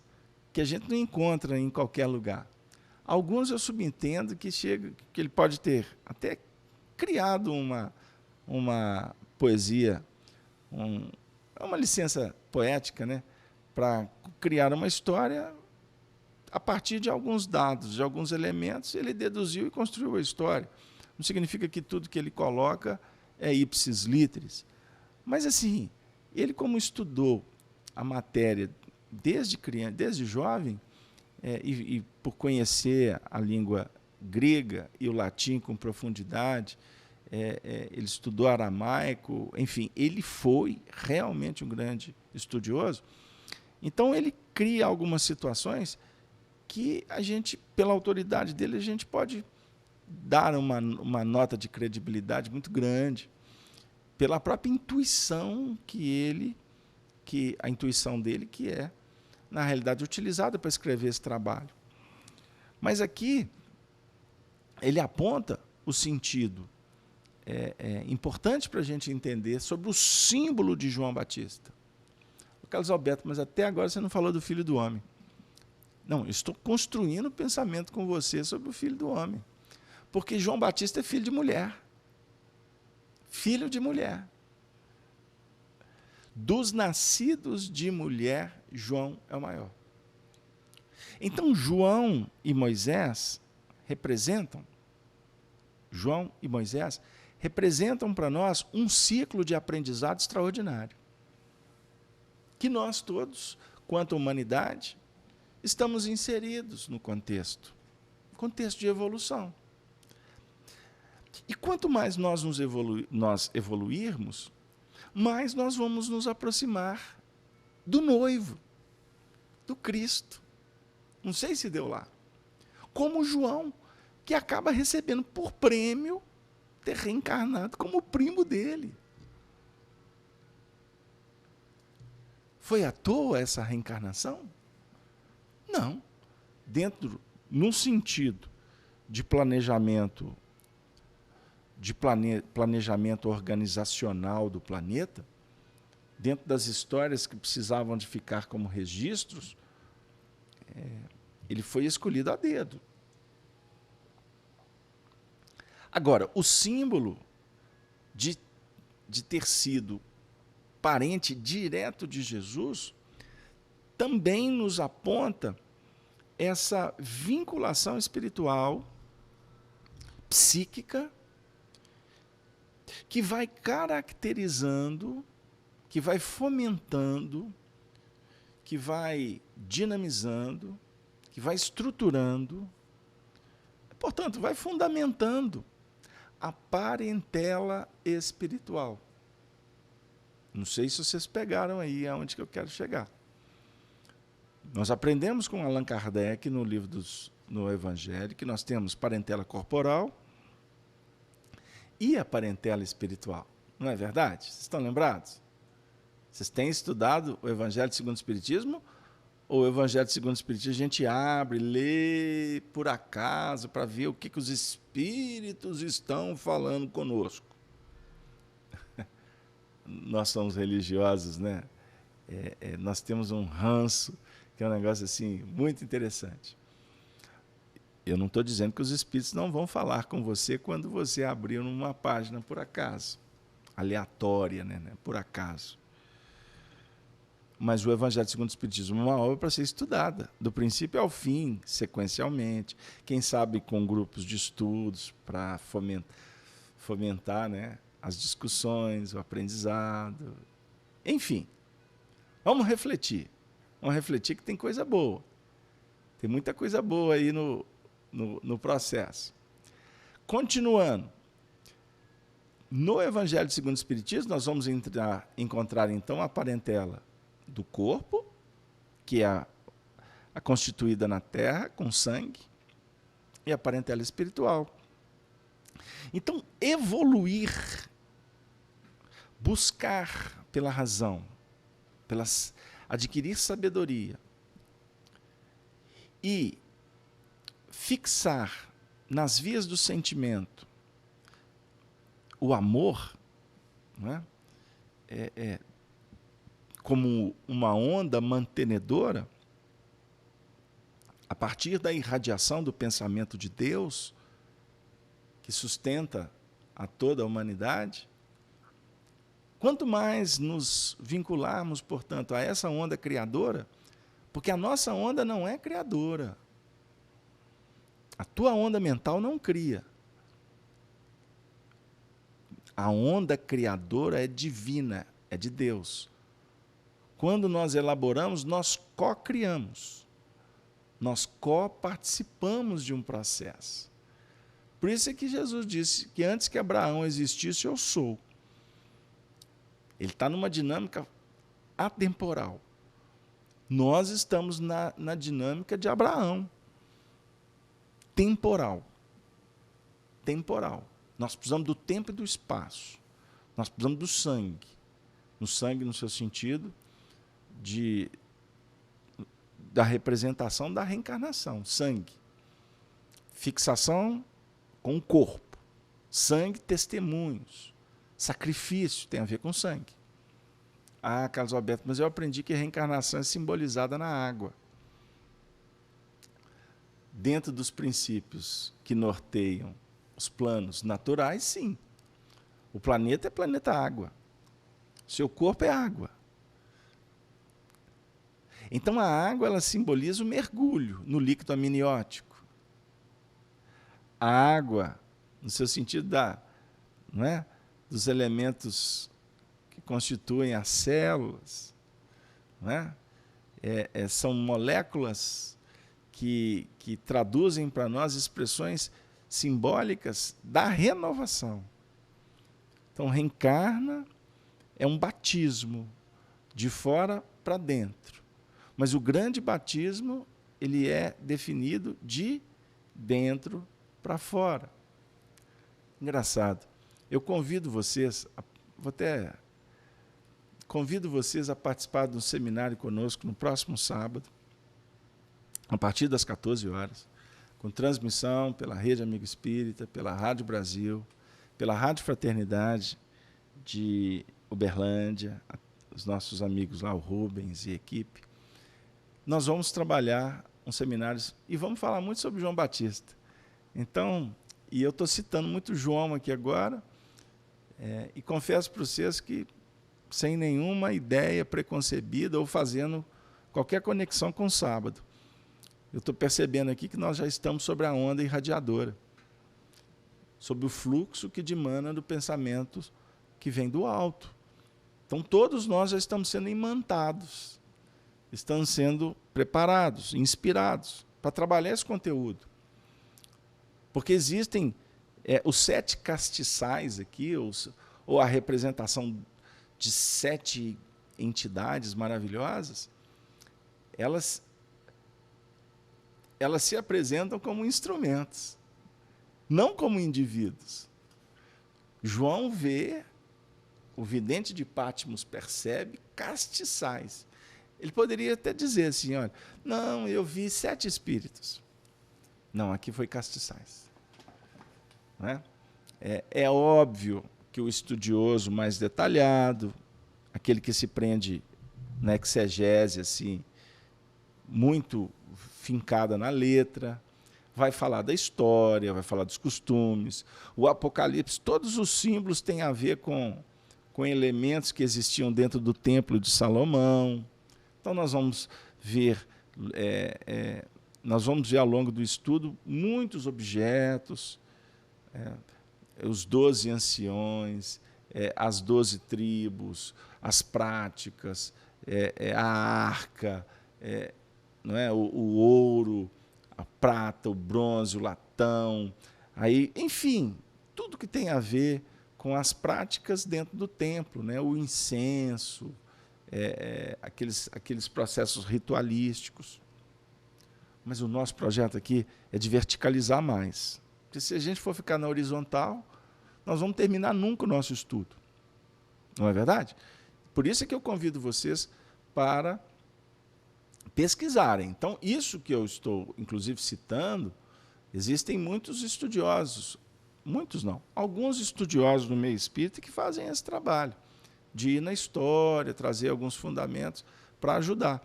que a gente não encontra em qualquer lugar. Alguns eu subentendo que ele pode ter até criado uma poesia, uma licença poética, né, para criar uma história a partir de alguns dados, de alguns elementos, ele deduziu e construiu a história. Não significa que tudo que ele coloca é ipsis literis. Mas, assim, ele, como estudou a matéria desde criança, desde jovem, e por conhecer a língua grega e o latim com profundidade, ele estudou aramaico, enfim, ele foi realmente um grande estudioso. Então, ele cria algumas situações que a gente, pela autoridade dele, a gente pode dar uma nota de credibilidade muito grande, pela própria intuição a intuição dele, que é, na realidade, utilizada para escrever esse trabalho. Mas aqui, ele aponta o sentido importante para a gente entender sobre o símbolo de João Batista. Carlos Alberto, mas até agora você não falou do Filho do Homem. Não, eu estou construindo o pensamento com você sobre o Filho do Homem. Porque João Batista é filho de mulher. Filho de mulher. Dos nascidos de mulher, João é o maior. Então, João e Moisés representam para nós um ciclo de aprendizado extraordinário. Que nós todos, quanto humanidade, estamos inseridos no contexto de evolução. E quanto mais nós evoluirmos, mais nós vamos nos aproximar do noivo, do Cristo. Não sei se deu lá. Como João, que acaba recebendo por prêmio ter reencarnado como primo dele. Foi à toa essa reencarnação? Não. Num sentido de planejamento, planejamento organizacional do planeta, dentro das histórias que precisavam de ficar como registros, ele foi escolhido a dedo. Agora, o símbolo de ter sido parente direto de Jesus também nos aponta essa vinculação espiritual, psíquica, que vai caracterizando, que vai fomentando, que vai dinamizando, que vai estruturando, portanto, vai fundamentando a parentela espiritual. Não sei se vocês pegaram aí aonde que eu quero chegar. Nós aprendemos com Allan Kardec no Evangelho que nós temos parentela corporal e a parentela espiritual. Não é verdade? Vocês estão lembrados? Vocês têm estudado o Evangelho segundo o Espiritismo? Ou o Evangelho segundo o Espiritismo a gente abre, lê por acaso para ver o que os espíritos estão falando conosco? Nós somos religiosos, né? Nós temos um ranço, que é um negócio assim muito interessante. Eu não estou dizendo que os espíritos não vão falar com você quando você abriu numa página por acaso, aleatória, né? Por acaso. Mas o Evangelho segundo o Espiritismo é uma obra para ser estudada, do princípio ao fim, sequencialmente. Quem sabe com grupos de estudos para fomentar, né, as discussões, o aprendizado. Enfim, vamos refletir. Vamos refletir que tem coisa boa. Tem muita coisa boa aí no processo. Continuando. No Evangelho segundo o Espiritismo, nós vamos encontrar, então, a parentela do corpo, que é a constituída na terra, com sangue, e a parentela espiritual. Então, evoluir, buscar pela razão, adquirir sabedoria e fixar nas vias do sentimento o amor, né? Como uma onda mantenedora, a partir da irradiação do pensamento de Deus, que sustenta a toda a humanidade, quanto mais nos vincularmos, portanto, a essa onda criadora, porque a nossa onda não é criadora. A tua onda mental não cria. A onda criadora é divina, é de Deus. Quando nós elaboramos, nós co-criamos. Nós co-participamos de um processo. Por isso é que Jesus disse que antes que Abraão existisse, eu sou. Ele está numa dinâmica atemporal. Nós estamos na dinâmica de Abraão. Temporal. Temporal. Nós precisamos do tempo e do espaço. Nós precisamos do sangue. No sangue, no seu sentido, da representação da reencarnação. Sangue. Fixação com o corpo. Sangue, testemunhos. Sacrifício tem a ver com sangue. Ah, Carlos Alberto, mas eu aprendi que a reencarnação é simbolizada na água. Dentro dos princípios que norteiam os planos naturais, sim. O planeta é planeta água. Seu corpo é água. Então a água ela simboliza o mergulho no líquido amniótico. A água, no seu sentido não é? Dos elementos que constituem as células, não é? São moléculas que traduzem para nós expressões simbólicas da renovação. Então, reencarna é um batismo de fora para dentro. Mas o grande batismo, ele é definido de dentro para fora. Engraçado. Eu convido vocês, convido vocês a participar de um seminário conosco no próximo sábado, a partir das 14 horas, com transmissão pela Rede Amigo Espírita, pela Rádio Brasil, pela Rádio Fraternidade de Uberlândia, os nossos amigos lá, o Rubens e a equipe. Nós vamos trabalhar um seminário e vamos falar muito sobre João Batista. Então, e eu estou citando muito João aqui agora, e confesso para vocês que sem nenhuma ideia preconcebida ou fazendo qualquer conexão com o sábado. Eu estou percebendo aqui que nós já estamos sobre a onda irradiadora, sobre o fluxo que dimana do pensamento que vem do alto. Então, todos nós já estamos sendo imantados, estamos sendo preparados, inspirados para trabalhar esse conteúdo. Porque existem os 7 castiçais aqui, ou a representação de 7 entidades maravilhosas, elas se apresentam como instrumentos, não como indivíduos. João vê, o vidente de Patmos percebe castiçais. Ele poderia até dizer assim, olha, não, eu vi 7 espíritos. Não, aqui foi castiçais. Não é? É óbvio que o estudioso mais detalhado, aquele que se prende na exegese, assim, muito fincada na letra, vai falar da história, vai falar dos costumes, o Apocalipse, todos os símbolos têm a ver com elementos que existiam dentro do Templo de Salomão. Então, nós vamos ver ao longo do estudo muitos objetos, os 12 anciões, as 12 tribos, as práticas, a arca, não é? o ouro, a prata, o bronze, o latão, aí, enfim, tudo que tem a ver com as práticas dentro do templo, né? O incenso, aqueles processos ritualísticos. Mas o nosso projeto aqui é de verticalizar mais. Porque se a gente for ficar na horizontal, nós vamos terminar nunca o nosso estudo. Não é verdade? Por isso é que eu convido vocês para pesquisarem. Então, isso que eu estou, inclusive, citando, existem muitos estudiosos, muitos não, alguns estudiosos do meio espírita que fazem esse trabalho, de ir na história, trazer alguns fundamentos para ajudar.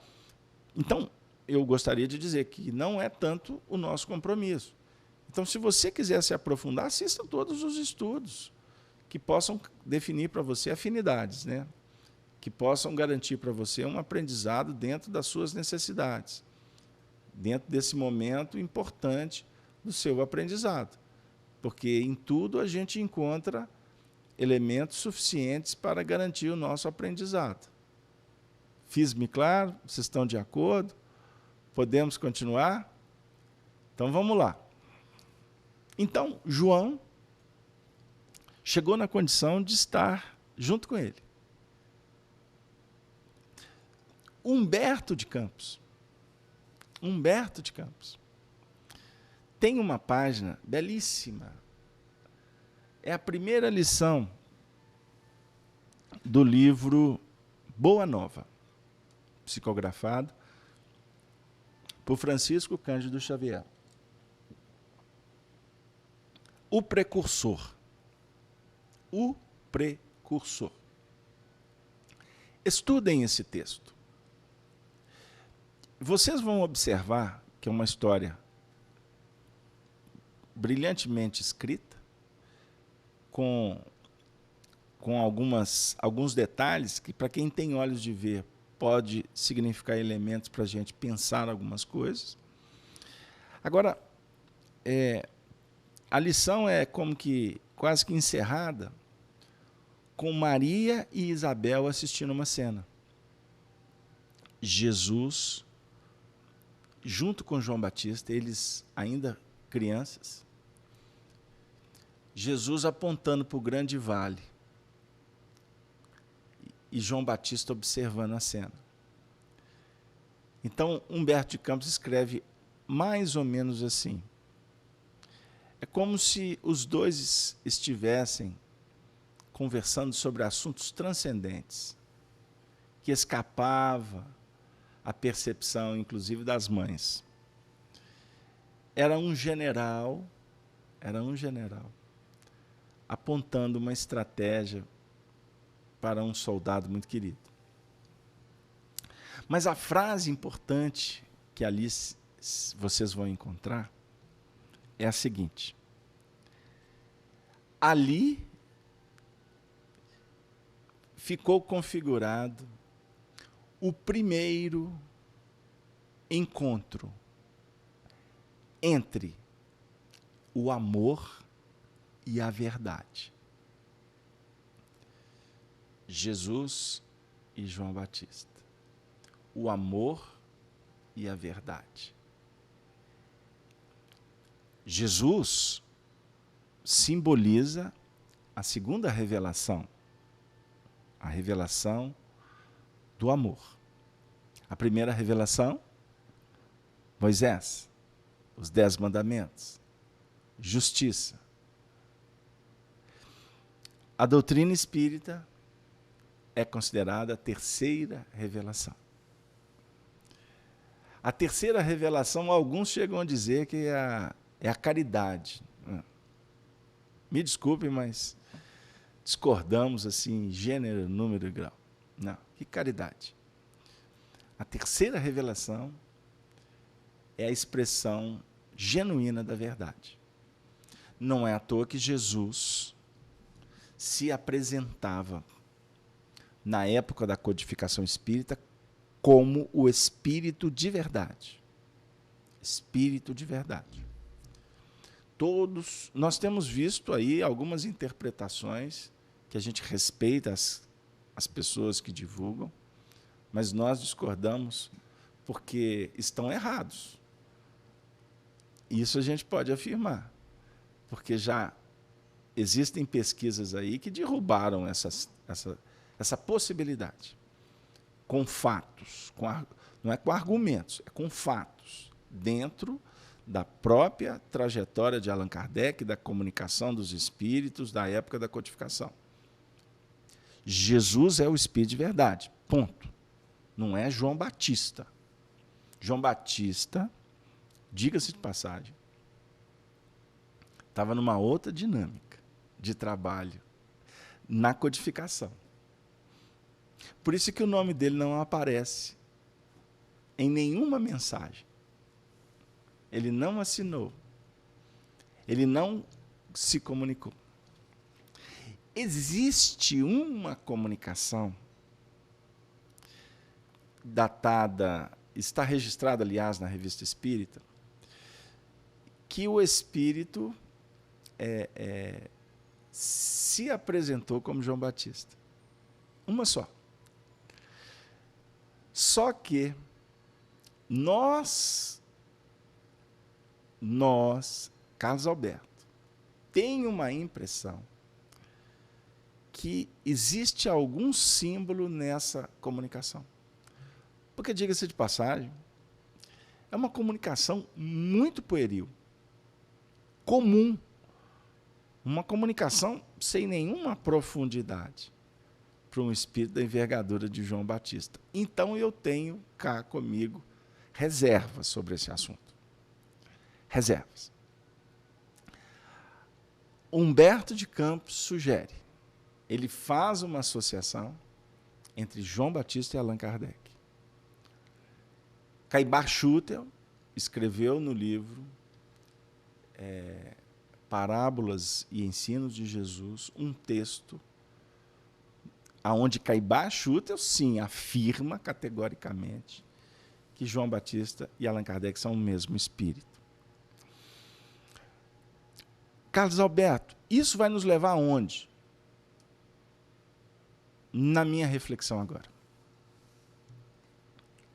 Então, eu gostaria de dizer que não é tanto o nosso compromisso. Então, se você quiser se aprofundar, assista todos os estudos que possam definir para você afinidades, né? Que possam garantir para você um aprendizado dentro das suas necessidades, dentro desse momento importante do seu aprendizado. Porque em tudo a gente encontra elementos suficientes para garantir o nosso aprendizado. Fiz-me claro? Vocês estão de acordo? Podemos continuar? Então, vamos lá. Então, João chegou na condição de estar junto com ele. Humberto de Campos tem uma página belíssima. É a primeira lição do livro Boa Nova, psicografado por Francisco Cândido Xavier. O precursor. O precursor. Estudem esse texto. Vocês vão observar que é uma história brilhantemente escrita, com alguns detalhes que, para quem tem olhos de ver, pode significar elementos para a gente pensar algumas coisas. Agora, a lição é como que quase que encerrada com Maria e Isabel assistindo uma cena. Jesus, junto com João Batista, eles ainda crianças, Jesus apontando para o grande vale e João Batista observando a cena. Então, Humberto de Campos escreve mais ou menos assim. É como se os dois estivessem conversando sobre assuntos transcendentes, que escapava à percepção, inclusive, das mães. Era um general, apontando uma estratégia para um soldado muito querido. Mas a frase importante que ali vocês vão encontrar é a seguinte: ali ficou configurado o primeiro encontro entre o amor e a verdade. Jesus e João Batista. O amor e a verdade. Jesus simboliza a segunda revelação, a revelação do amor. A primeira revelação, Moisés, os 10 mandamentos, justiça. A doutrina espírita é considerada a terceira revelação. A terceira revelação, alguns chegam a dizer que é a caridade. Me desculpem, mas discordamos assim, em gênero, número e grau. Não, que caridade. A terceira revelação é a expressão genuína da verdade. Não é à toa que Jesus se apresentava, na época da codificação espírita, como o Espírito de verdade. Espírito de verdade. Nós temos visto aí algumas interpretações que a gente respeita as pessoas que divulgam, mas nós discordamos porque estão errados. Isso a gente pode afirmar, porque já existem pesquisas aí que derrubaram essa possibilidade, com fatos, não é com argumentos, é com fatos, dentro da própria trajetória de Allan Kardec, da comunicação dos espíritos, da época da codificação. Jesus é o Espírito de verdade, ponto. Não é João Batista. João Batista, diga-se de passagem, estava numa outra dinâmica de trabalho, na codificação. Por isso que o nome dele não aparece em nenhuma mensagem. Ele não assinou. Ele não se comunicou. Existe uma comunicação datada, está registrada, aliás, na Revista Espírita, que o Espírito se apresentou como João Batista. Uma só. Só que nós, Carlos Alberto, tem uma impressão que existe algum símbolo nessa comunicação. Porque, diga-se de passagem, é uma comunicação muito pueril, comum, uma comunicação sem nenhuma profundidade para um espírito da envergadura de João Batista. Então, eu tenho cá comigo reservas sobre esse assunto. Reservas. Humberto de Campos sugere, ele faz uma associação entre João Batista e Allan Kardec. Caibar Schutel escreveu no livro Parábolas e Ensinos de Jesus um texto aonde Caibar Schutel, sim, afirma categoricamente que João Batista e Allan Kardec são o mesmo espírito. Carlos Alberto, isso vai nos levar aonde? Na minha reflexão agora.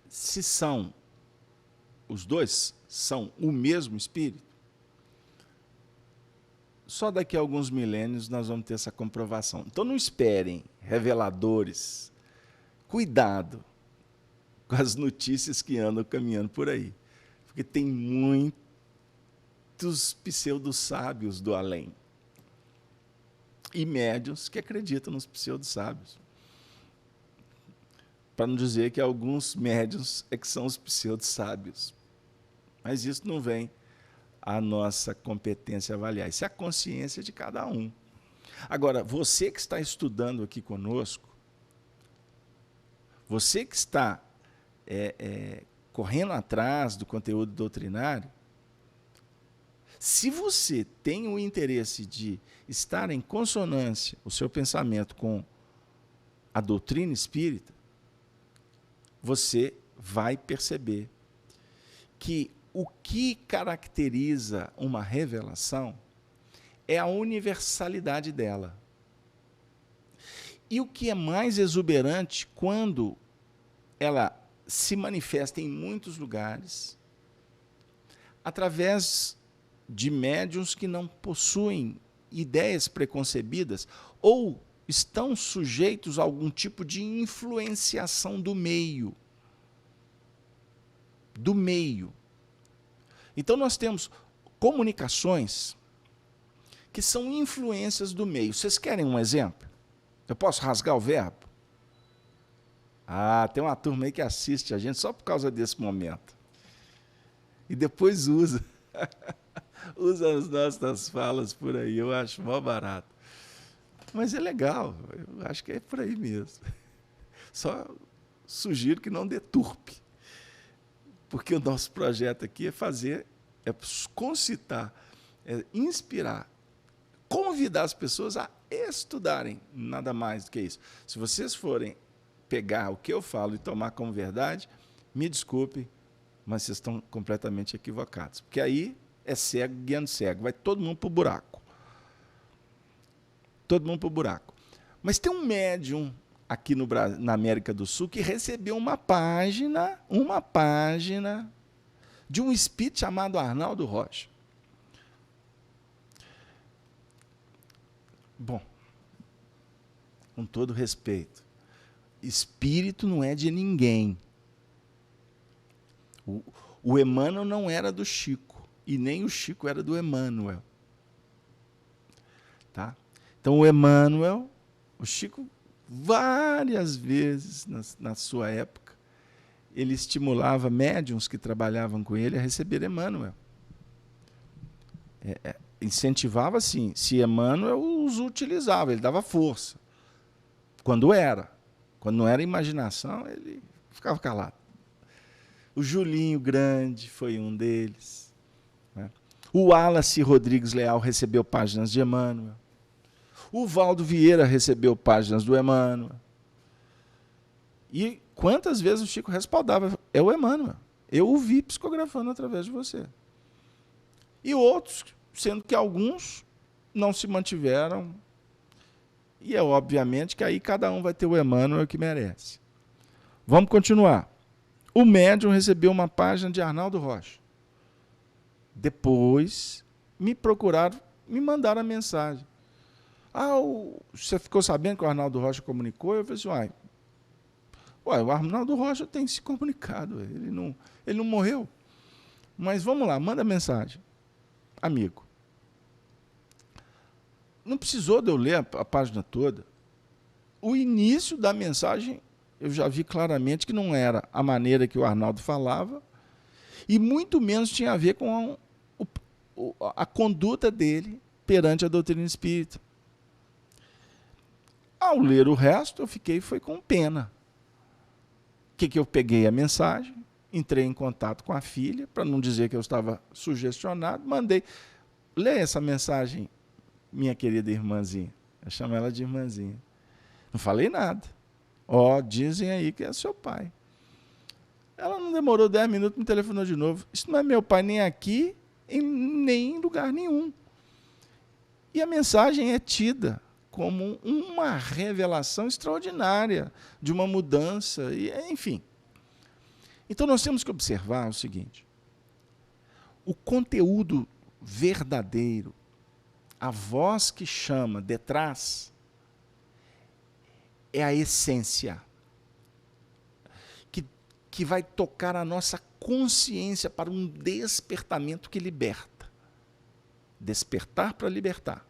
Se os dois são o mesmo espírito, só daqui a alguns milênios nós vamos ter essa comprovação. Então não esperem, reveladores, cuidado com as notícias que andam caminhando por aí, porque tem muitos pseudo-sábios do além. e médiuns que acreditam nos pseudo-sábios. Para não dizer que alguns médiuns é que são os pseudo-sábios. Mas isso não vem à nossa competência avaliar. Isso é a consciência de cada um. Agora, você que está estudando aqui conosco, você que está correndo atrás do conteúdo doutrinário, se você tem o interesse de estar em consonância o seu pensamento com a doutrina espírita, você vai perceber que o que caracteriza uma revelação é a universalidade dela. E o que é mais exuberante quando ela se manifesta em muitos lugares, através de médiuns que não possuem ideias preconcebidas ou estão sujeitos a algum tipo de influenciação do meio. Do meio. Então nós temos comunicações que são influências do meio. Vocês querem um exemplo? Eu posso rasgar o verbo? Tem uma turma aí que assiste a gente só por causa desse momento. E depois usa. Usa as nossas falas por aí. Eu acho mó barato. Mas é legal. Eu acho que é por aí mesmo. Só sugiro que não deturpe. Porque o nosso projeto aqui é concitar, inspirar, convidar as pessoas a estudarem, nada mais do que isso. Se vocês forem pegar o que eu falo e tomar como verdade, me desculpe, mas vocês estão completamente equivocados. Porque aí é cego guiando cego, vai todo mundo para o buraco. Todo mundo para o buraco. Mas tem um médium aqui na América do Sul que recebeu uma página de um espírito chamado Arnaldo Rocha. Bom, com todo respeito, espírito não é de ninguém. O Emmanuel não era do Chico, e nem o Chico era do Emmanuel. Tá? Então, o Emmanuel, o Chico, várias vezes na sua época, ele estimulava médiuns que trabalhavam com ele a receber Emmanuel. Incentivava assim, se Emmanuel os utilizava, ele dava força. Quando não era imaginação, ele ficava calado. O Julinho Grande foi um deles. Né? O Wallace Rodrigues Leal recebeu páginas de Emmanuel. O Valdo Vieira recebeu páginas do Emmanuel. E quantas vezes o Chico respaldava? É o Emmanuel. Eu o vi psicografando através de você. E outros, sendo que alguns não se mantiveram. E é obviamente que aí cada um vai ter o Emmanuel que merece. Vamos continuar. O médium recebeu uma página de Arnaldo Rocha. Depois me procuraram, me mandaram a mensagem. Você ficou sabendo que o Arnaldo Rocha comunicou? Eu falei assim, o Arnaldo Rocha tem se comunicado, ele não morreu. Mas vamos lá, manda mensagem. Amigo, não precisou de eu ler a página toda. O início da mensagem, eu já vi claramente que não era a maneira que o Arnaldo falava, e muito menos tinha a ver com a conduta dele perante a doutrina espírita. Ao ler o resto, eu foi com pena. O que eu peguei a mensagem, entrei em contato com a filha, para não dizer que eu estava sugestionado, mandei, lê essa mensagem, minha querida irmãzinha. Eu chamo ela de irmãzinha. Não falei nada. Dizem aí que é seu pai. Ela não demorou 10 minutos, me telefonou de novo. Isso não é meu pai nem aqui, nem em lugar nenhum. E a mensagem é tida como uma revelação extraordinária de uma mudança, enfim. Então nós temos que observar o seguinte: o conteúdo verdadeiro, a voz que chama detrás, é a essência que vai tocar a nossa consciência para um despertamento que liberta. Despertar para libertar.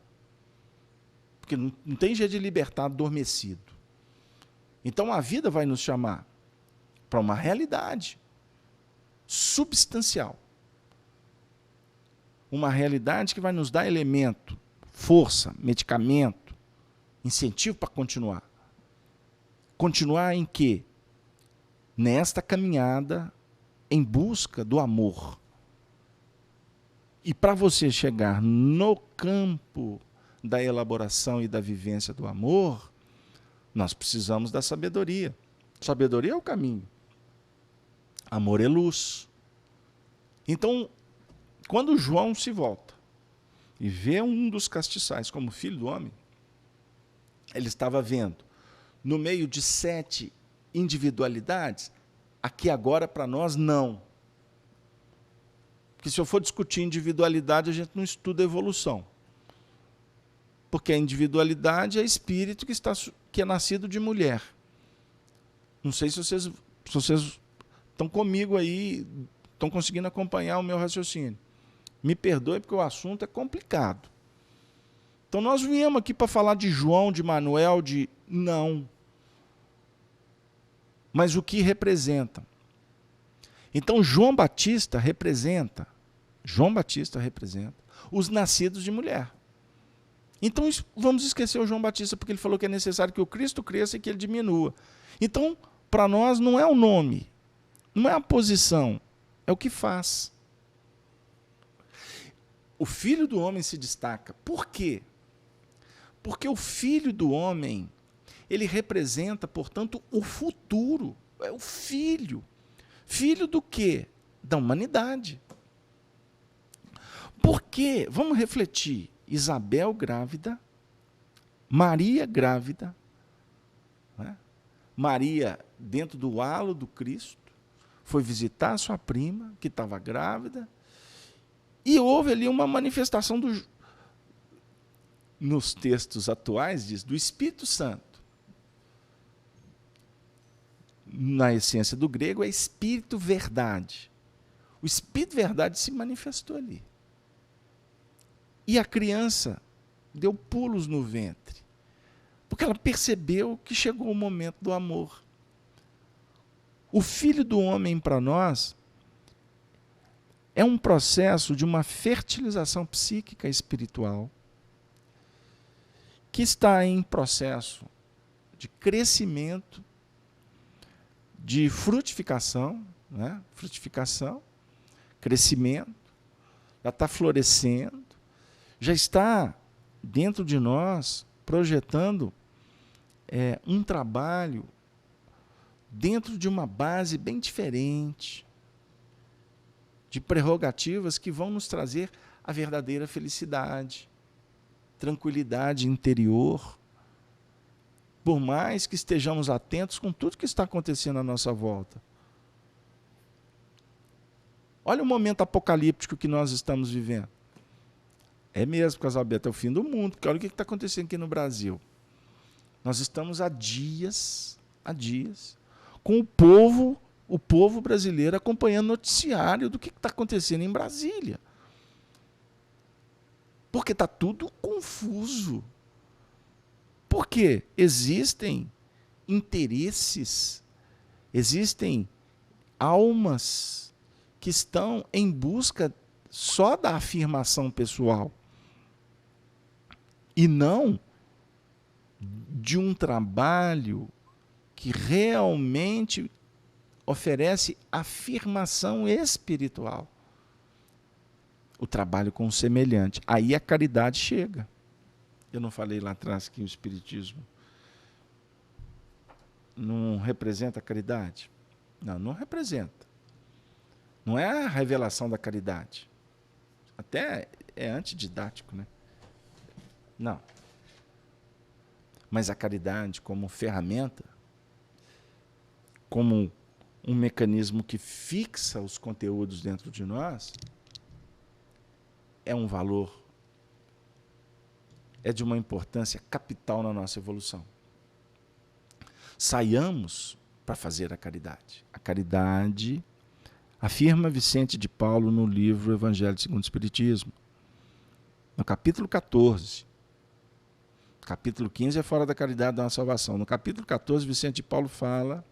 Porque não tem jeito de libertar adormecido. Então a vida vai nos chamar para uma realidade substancial. Uma realidade que vai nos dar elemento, força, medicamento, incentivo para continuar. Continuar em quê? Nesta caminhada em busca do amor. E para você chegar no campo da elaboração e da vivência do amor, nós precisamos da sabedoria. Sabedoria é o caminho. Amor é luz. Então, quando João se volta e vê um dos castiçais como filho do homem, ele estava vendo, no meio de 7 individualidades, aqui agora para nós não. Porque se eu for discutir individualidade, a gente não estuda evolução. Porque a individualidade é espírito que é nascido de mulher. Não sei se vocês estão comigo aí, estão conseguindo acompanhar o meu raciocínio. Me perdoe, porque o assunto é complicado. Então, nós viemos aqui para falar de João, de Manuel, de... Não. Mas o que representam. Então, João Batista representa os nascidos de mulher. Então, vamos esquecer o João Batista, porque ele falou que é necessário que o Cristo cresça e que ele diminua. Então, para nós, não é o nome, não é a posição, é o que faz. O Filho do Homem se destaca. Por quê? Porque o Filho do Homem, ele representa, portanto, o futuro. É o Filho. Filho do quê? Da humanidade. Por quê? Vamos refletir. Isabel grávida, Maria grávida, né? Maria dentro do halo do Cristo, foi visitar sua prima, que estava grávida, e houve ali uma manifestação nos textos atuais, diz, do Espírito Santo. Na essência do grego é Espírito Verdade. O Espírito Verdade se manifestou ali. E a criança deu pulos no ventre, porque ela percebeu que chegou o momento do amor. O Filho do Homem, para nós, é um processo de uma fertilização psíquica e espiritual que está em processo de crescimento, de frutificação, né? Frutificação, crescimento, já está florescendo, já está dentro de nós projetando um trabalho dentro de uma base bem diferente, de prerrogativas que vão nos trazer a verdadeira felicidade, tranquilidade interior, por mais que estejamos atentos com tudo que está acontecendo à nossa volta. Olha o momento apocalíptico que nós estamos vivendo. É mesmo, Casalbeto, é o fim do mundo, porque olha o que está acontecendo aqui no Brasil. Nós estamos há dias, com o povo brasileiro acompanhando o noticiário do que está acontecendo em Brasília. Porque está tudo confuso. Porque existem interesses, existem almas que estão em busca só da afirmação pessoal e não de um trabalho que realmente oferece afirmação espiritual. O trabalho com o semelhante. Aí a caridade chega. Eu não falei lá atrás que o Espiritismo não representa a caridade? Não, não representa. Não é a revelação da caridade. Até é antididático, né? Não. Mas a caridade como ferramenta, como um mecanismo que fixa os conteúdos dentro de nós, é um valor, é de uma importância capital na nossa evolução. Saiamos para fazer a caridade. A caridade, afirma Vicente de Paulo no livro Evangelho segundo o Espiritismo, no capítulo 14. capítulo 15 é fora da caridade dá uma salvação. No capítulo 14, Vicente de Paulo fala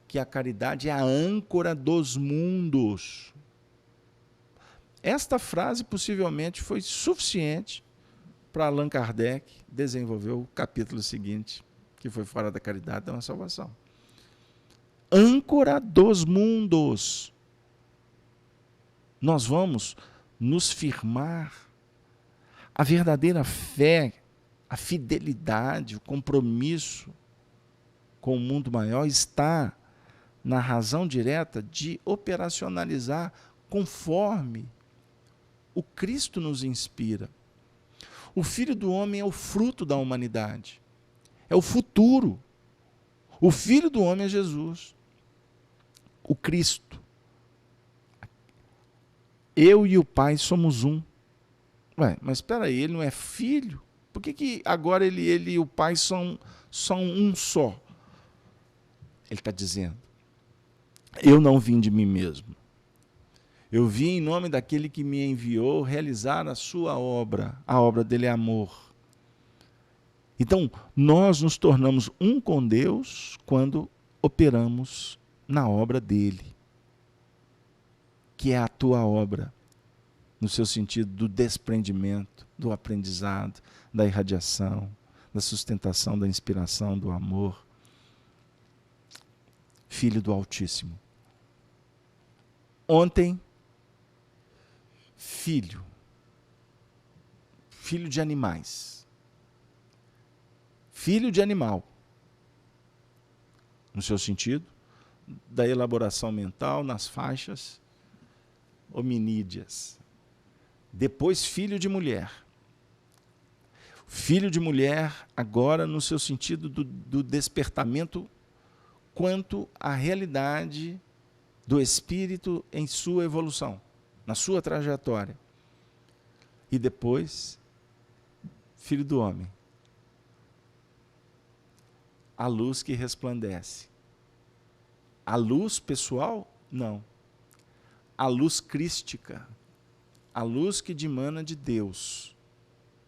que a caridade é a âncora dos mundos. Esta frase possivelmente foi suficiente para Allan Kardec desenvolver o capítulo seguinte, que foi fora da caridade dá uma salvação. Âncora dos mundos. Nós vamos nos firmar. A verdadeira fé, a fidelidade, o compromisso com o mundo maior está na razão direta de operacionalizar conforme o Cristo nos inspira. O Filho do Homem é o fruto da humanidade, é o futuro. O Filho do Homem é Jesus, o Cristo. Eu e o Pai somos um. Ué, mas espera aí, ele não é filho? Por que agora ele e o Pai são um só? Ele está dizendo, eu não vim de mim mesmo. Eu vim em nome daquele que me enviou realizar a sua obra. A obra dele é amor. Então, nós nos tornamos um com Deus quando operamos na obra dele, que é a tua obra, no seu sentido do desprendimento, do aprendizado, da irradiação, da sustentação, da inspiração, do amor. Filho do Altíssimo. Ontem, filho de animais, filho de animal, no seu sentido da elaboração mental nas faixas hominídeas. Depois, filho de mulher. Filho de mulher, agora no seu sentido do despertamento quanto à realidade do espírito em sua evolução, na sua trajetória. E depois, filho do homem. A luz que resplandece. A luz pessoal? Não. A luz crística. A luz que dimana de Deus,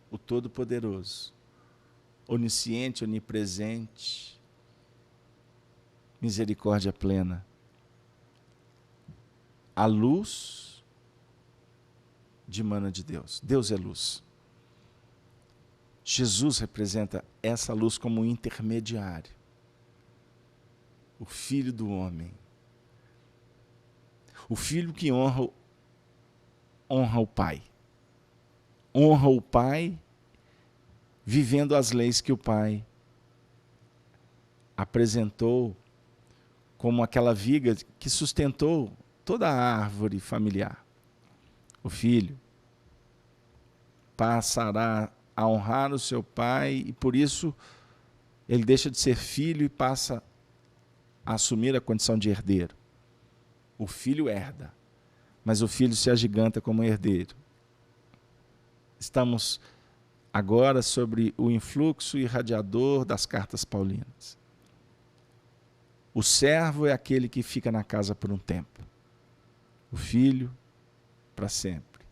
o Todo-Poderoso, onisciente, onipresente, misericórdia plena. A luz dimana de Deus. Deus é luz. Jesus representa essa luz como um intermediário. O Filho do Homem. O Filho que honra o Pai. Honra o Pai vivendo as leis que o Pai apresentou como aquela viga que sustentou toda a árvore familiar. O Filho passará a honrar o seu pai e por isso ele deixa de ser filho e passa a assumir a condição de herdeiro. O filho herda, mas o filho se agiganta como herdeiro. Estamos agora sobre o influxo irradiador das cartas paulinas. O servo é aquele que fica na casa por um tempo. O filho, para sempre.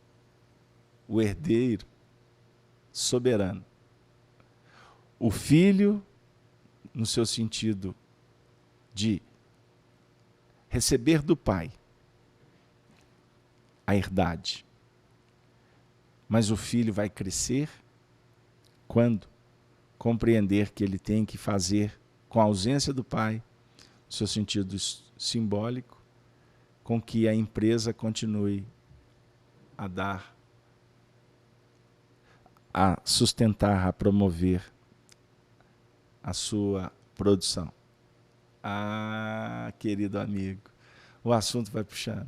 O herdeiro, soberano. O filho, no seu sentido de receber do pai a herdade. Mas o filho vai crescer quando compreender que ele tem que fazer, com a ausência do pai, no seu sentido simbólico, com que a empresa continue a dar, a sustentar, a promover a sua produção. Ah, querido amigo, o assunto vai puxando.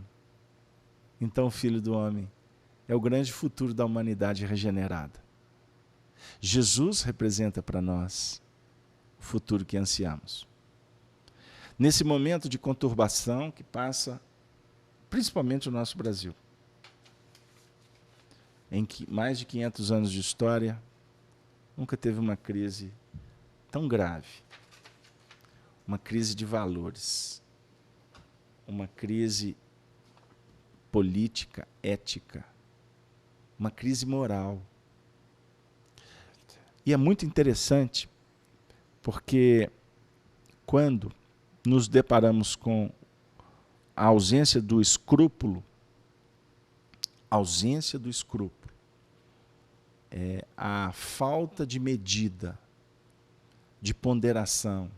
Então, o Filho do Homem é o grande futuro da humanidade regenerada. Jesus representa para nós o futuro que ansiamos. Nesse momento de conturbação que passa, principalmente o nosso Brasil, em que mais de 500 anos de história, nunca teve uma crise tão grave, uma crise de valores, uma crise política, ética, uma crise moral. E é muito interessante, porque quando nos deparamos com a ausência do escrúpulo, é a falta de medida, de ponderação.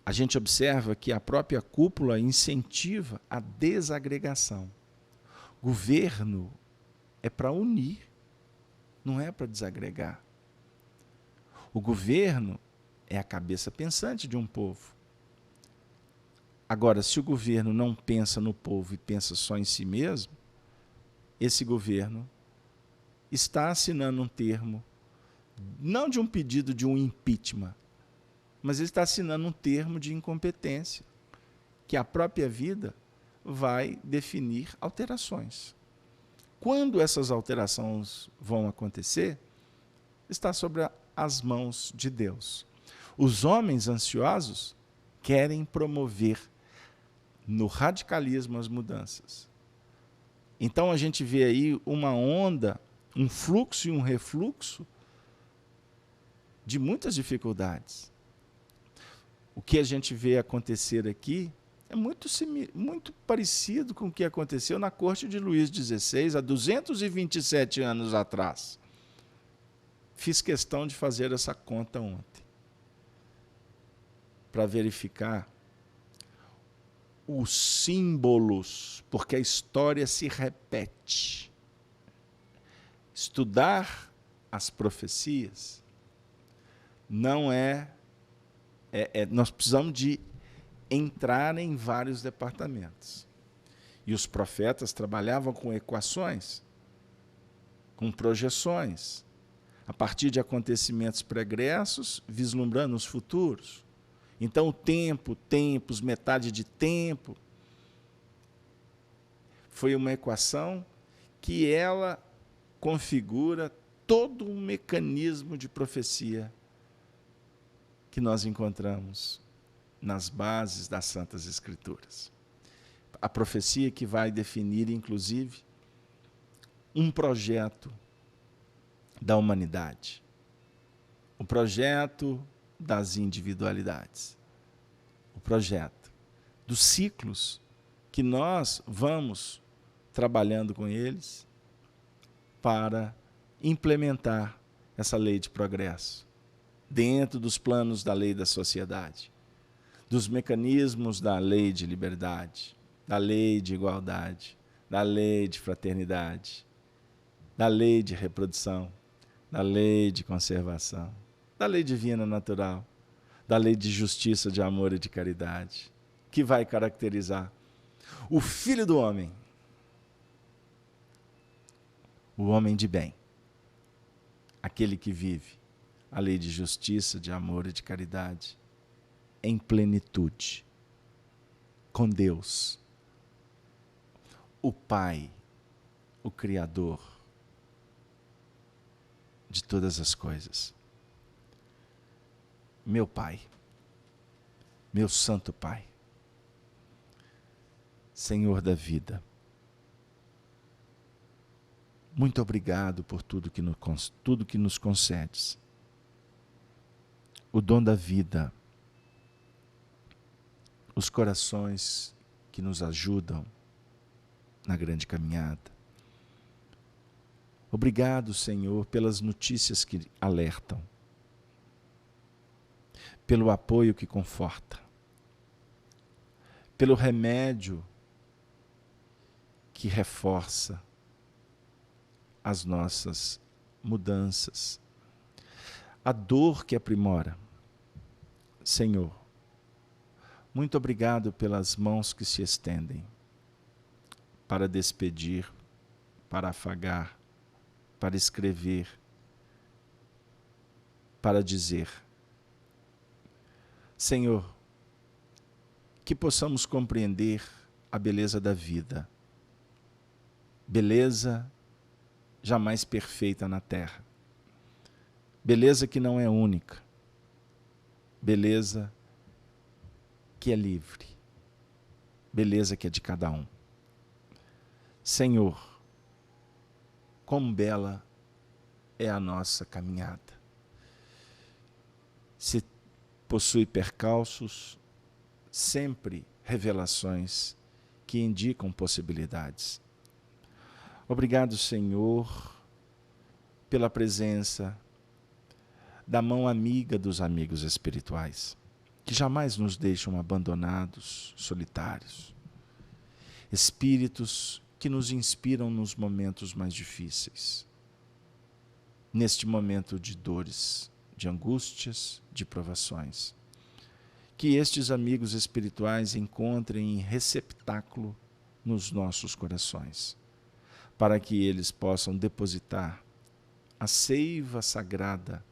A gente observa que a própria cúpula incentiva a desagregação. Governo é para unir, não é para desagregar. O governo é a cabeça pensante de um povo. Agora, se o governo não pensa no povo e pensa só em si mesmo, esse governo está assinando um termo, não de um pedido de um impeachment, mas ele está assinando um termo de incompetência, que a própria vida vai definir alterações. Quando essas alterações vão acontecer, está sobre as mãos de Deus. Os homens ansiosos querem promover no radicalismo as mudanças. Então a gente vê aí uma onda, um fluxo e um refluxo de muitas dificuldades. O que a gente vê acontecer aqui é muito parecido com o que aconteceu na corte de Luís XVI, há 227 anos atrás. Fiz questão de fazer essa conta ontem, para verificar os símbolos, porque a história se repete. Estudar as profecias não nós precisamos de entrar em vários departamentos. E os profetas trabalhavam com equações, com projeções, a partir de acontecimentos pregressos, vislumbrando os futuros. Então, o tempo, tempos, metade de tempo, foi uma equação que ela configura todo um mecanismo de profecia que nós encontramos nas bases das Santas Escrituras. A profecia que vai definir, inclusive, um projeto da humanidade, o projeto das individualidades, o projeto dos ciclos que nós vamos trabalhando com eles para implementar essa lei de progresso dentro dos planos da lei da sociedade, dos mecanismos da lei de liberdade, da lei de igualdade, da lei de fraternidade, da lei de reprodução, da lei de conservação, da lei divina natural, da lei de justiça, de amor e de caridade, que vai caracterizar o Filho do Homem, o homem de bem, aquele que vive a lei de justiça, de amor e de caridade em plenitude, com Deus, o Pai, o Criador de todas as coisas. Meu Pai, meu Santo Pai, Senhor da vida, muito obrigado por tudo que nos concedes. O dom da vida, os corações que nos ajudam na grande caminhada. Obrigado, Senhor, pelas notícias que alertam, pelo apoio que conforta, pelo remédio que reforça as nossas mudanças, a dor que aprimora. Senhor, muito obrigado pelas mãos que se estendem para despedir, para afagar, para escrever, para dizer. Senhor, que possamos compreender a beleza da vida, beleza jamais perfeita na terra, beleza que não é única, beleza que é livre, beleza que é de cada um. Senhor, quão bela é a nossa caminhada. Se possui percalços, sempre revelações que indicam possibilidades. Obrigado, Senhor, pela presença da mão amiga dos amigos espirituais, que jamais nos deixam abandonados, solitários. Espíritos que nos inspiram nos momentos mais difíceis. Neste momento de dores, de angústias, de provações. Que estes amigos espirituais encontrem receptáculo nos nossos corações, para que eles possam depositar a seiva sagrada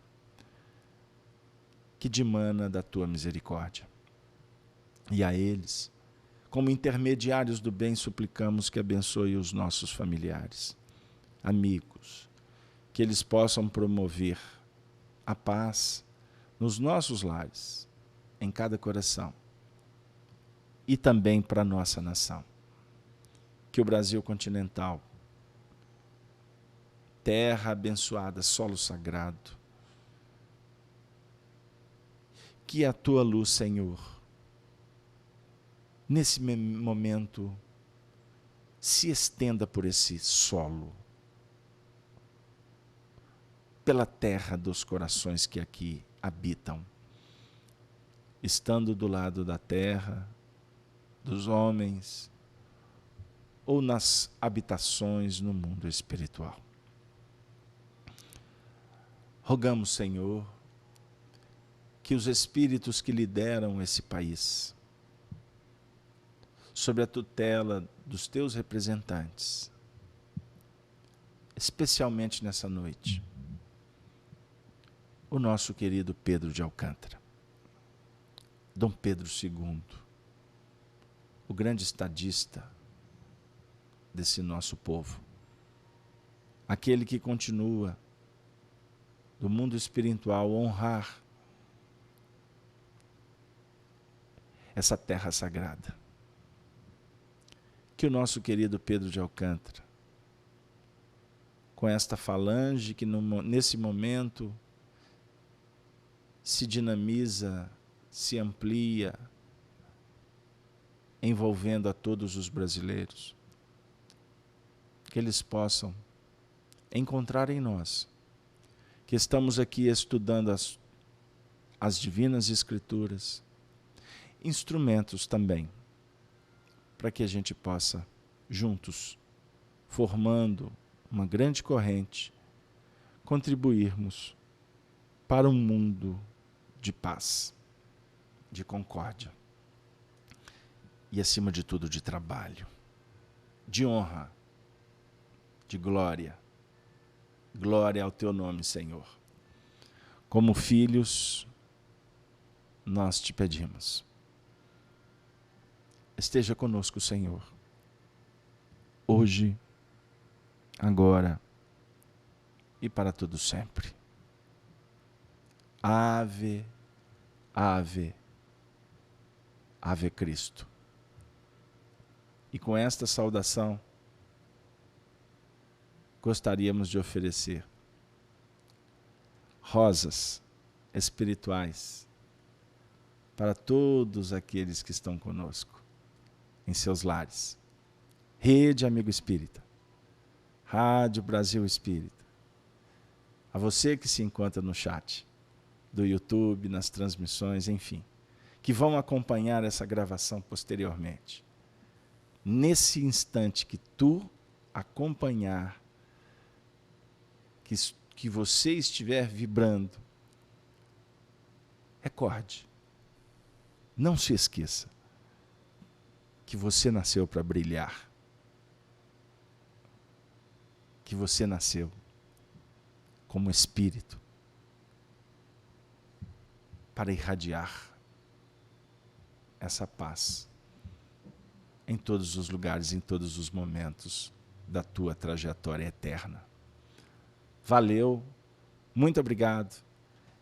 que dimana da tua misericórdia. E a eles, como intermediários do bem, suplicamos que abençoe os nossos familiares, amigos, que eles possam promover a paz nos nossos lares, em cada coração, e também para a nossa nação. Que o Brasil continental, terra abençoada, solo sagrado, que a tua luz, Senhor, nesse momento, se estenda por esse solo, pela terra dos corações que aqui habitam, estando do lado da terra, dos homens, ou nas habitações no mundo espiritual. Rogamos, Senhor, que os espíritos que lideram esse país, sob a tutela dos teus representantes, especialmente nessa noite, o nosso querido Pedro de Alcântara, Dom Pedro II, o grande estadista desse nosso povo, aquele que continua do mundo espiritual honrar essa terra sagrada. Que o nosso querido Pedro de Alcântara, com esta falange que nesse momento se dinamiza, se amplia, envolvendo a todos os brasileiros, que eles possam encontrar em nós, que estamos aqui estudando as divinas escrituras, instrumentos também, para que a gente possa, juntos, formando uma grande corrente, contribuirmos para um mundo de paz, de concórdia e, acima de tudo, de trabalho, de honra, de glória. Glória ao teu nome, Senhor. Como filhos, nós te pedimos. Esteja conosco, Senhor, hoje, agora e para todo sempre. Ave, ave, ave Cristo. E com esta saudação, gostaríamos de oferecer rosas espirituais para todos aqueles que estão conosco em seus lares. Rede Amigo Espírita, Rádio Brasil Espírita, a você que se encontra no chat do YouTube, nas transmissões, enfim, que vão acompanhar essa gravação posteriormente. Nesse instante que tu acompanhar, que você estiver vibrando, recorde, não se esqueça que você nasceu para brilhar, que você nasceu como espírito para irradiar essa paz em todos os lugares, em todos os momentos da tua trajetória eterna. Valeu, muito obrigado.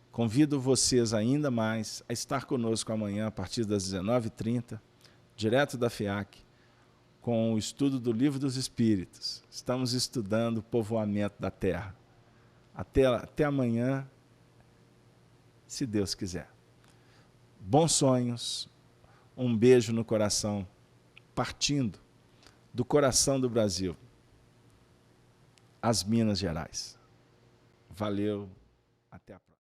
Convido vocês ainda mais a estar conosco amanhã a partir das 19h30, direto da FIAC, com o estudo do Livro dos Espíritos. Estamos estudando o povoamento da Terra. Até amanhã, se Deus quiser. Bons sonhos, um beijo no coração, partindo do coração do Brasil, as Minas Gerais. Valeu, até a próxima.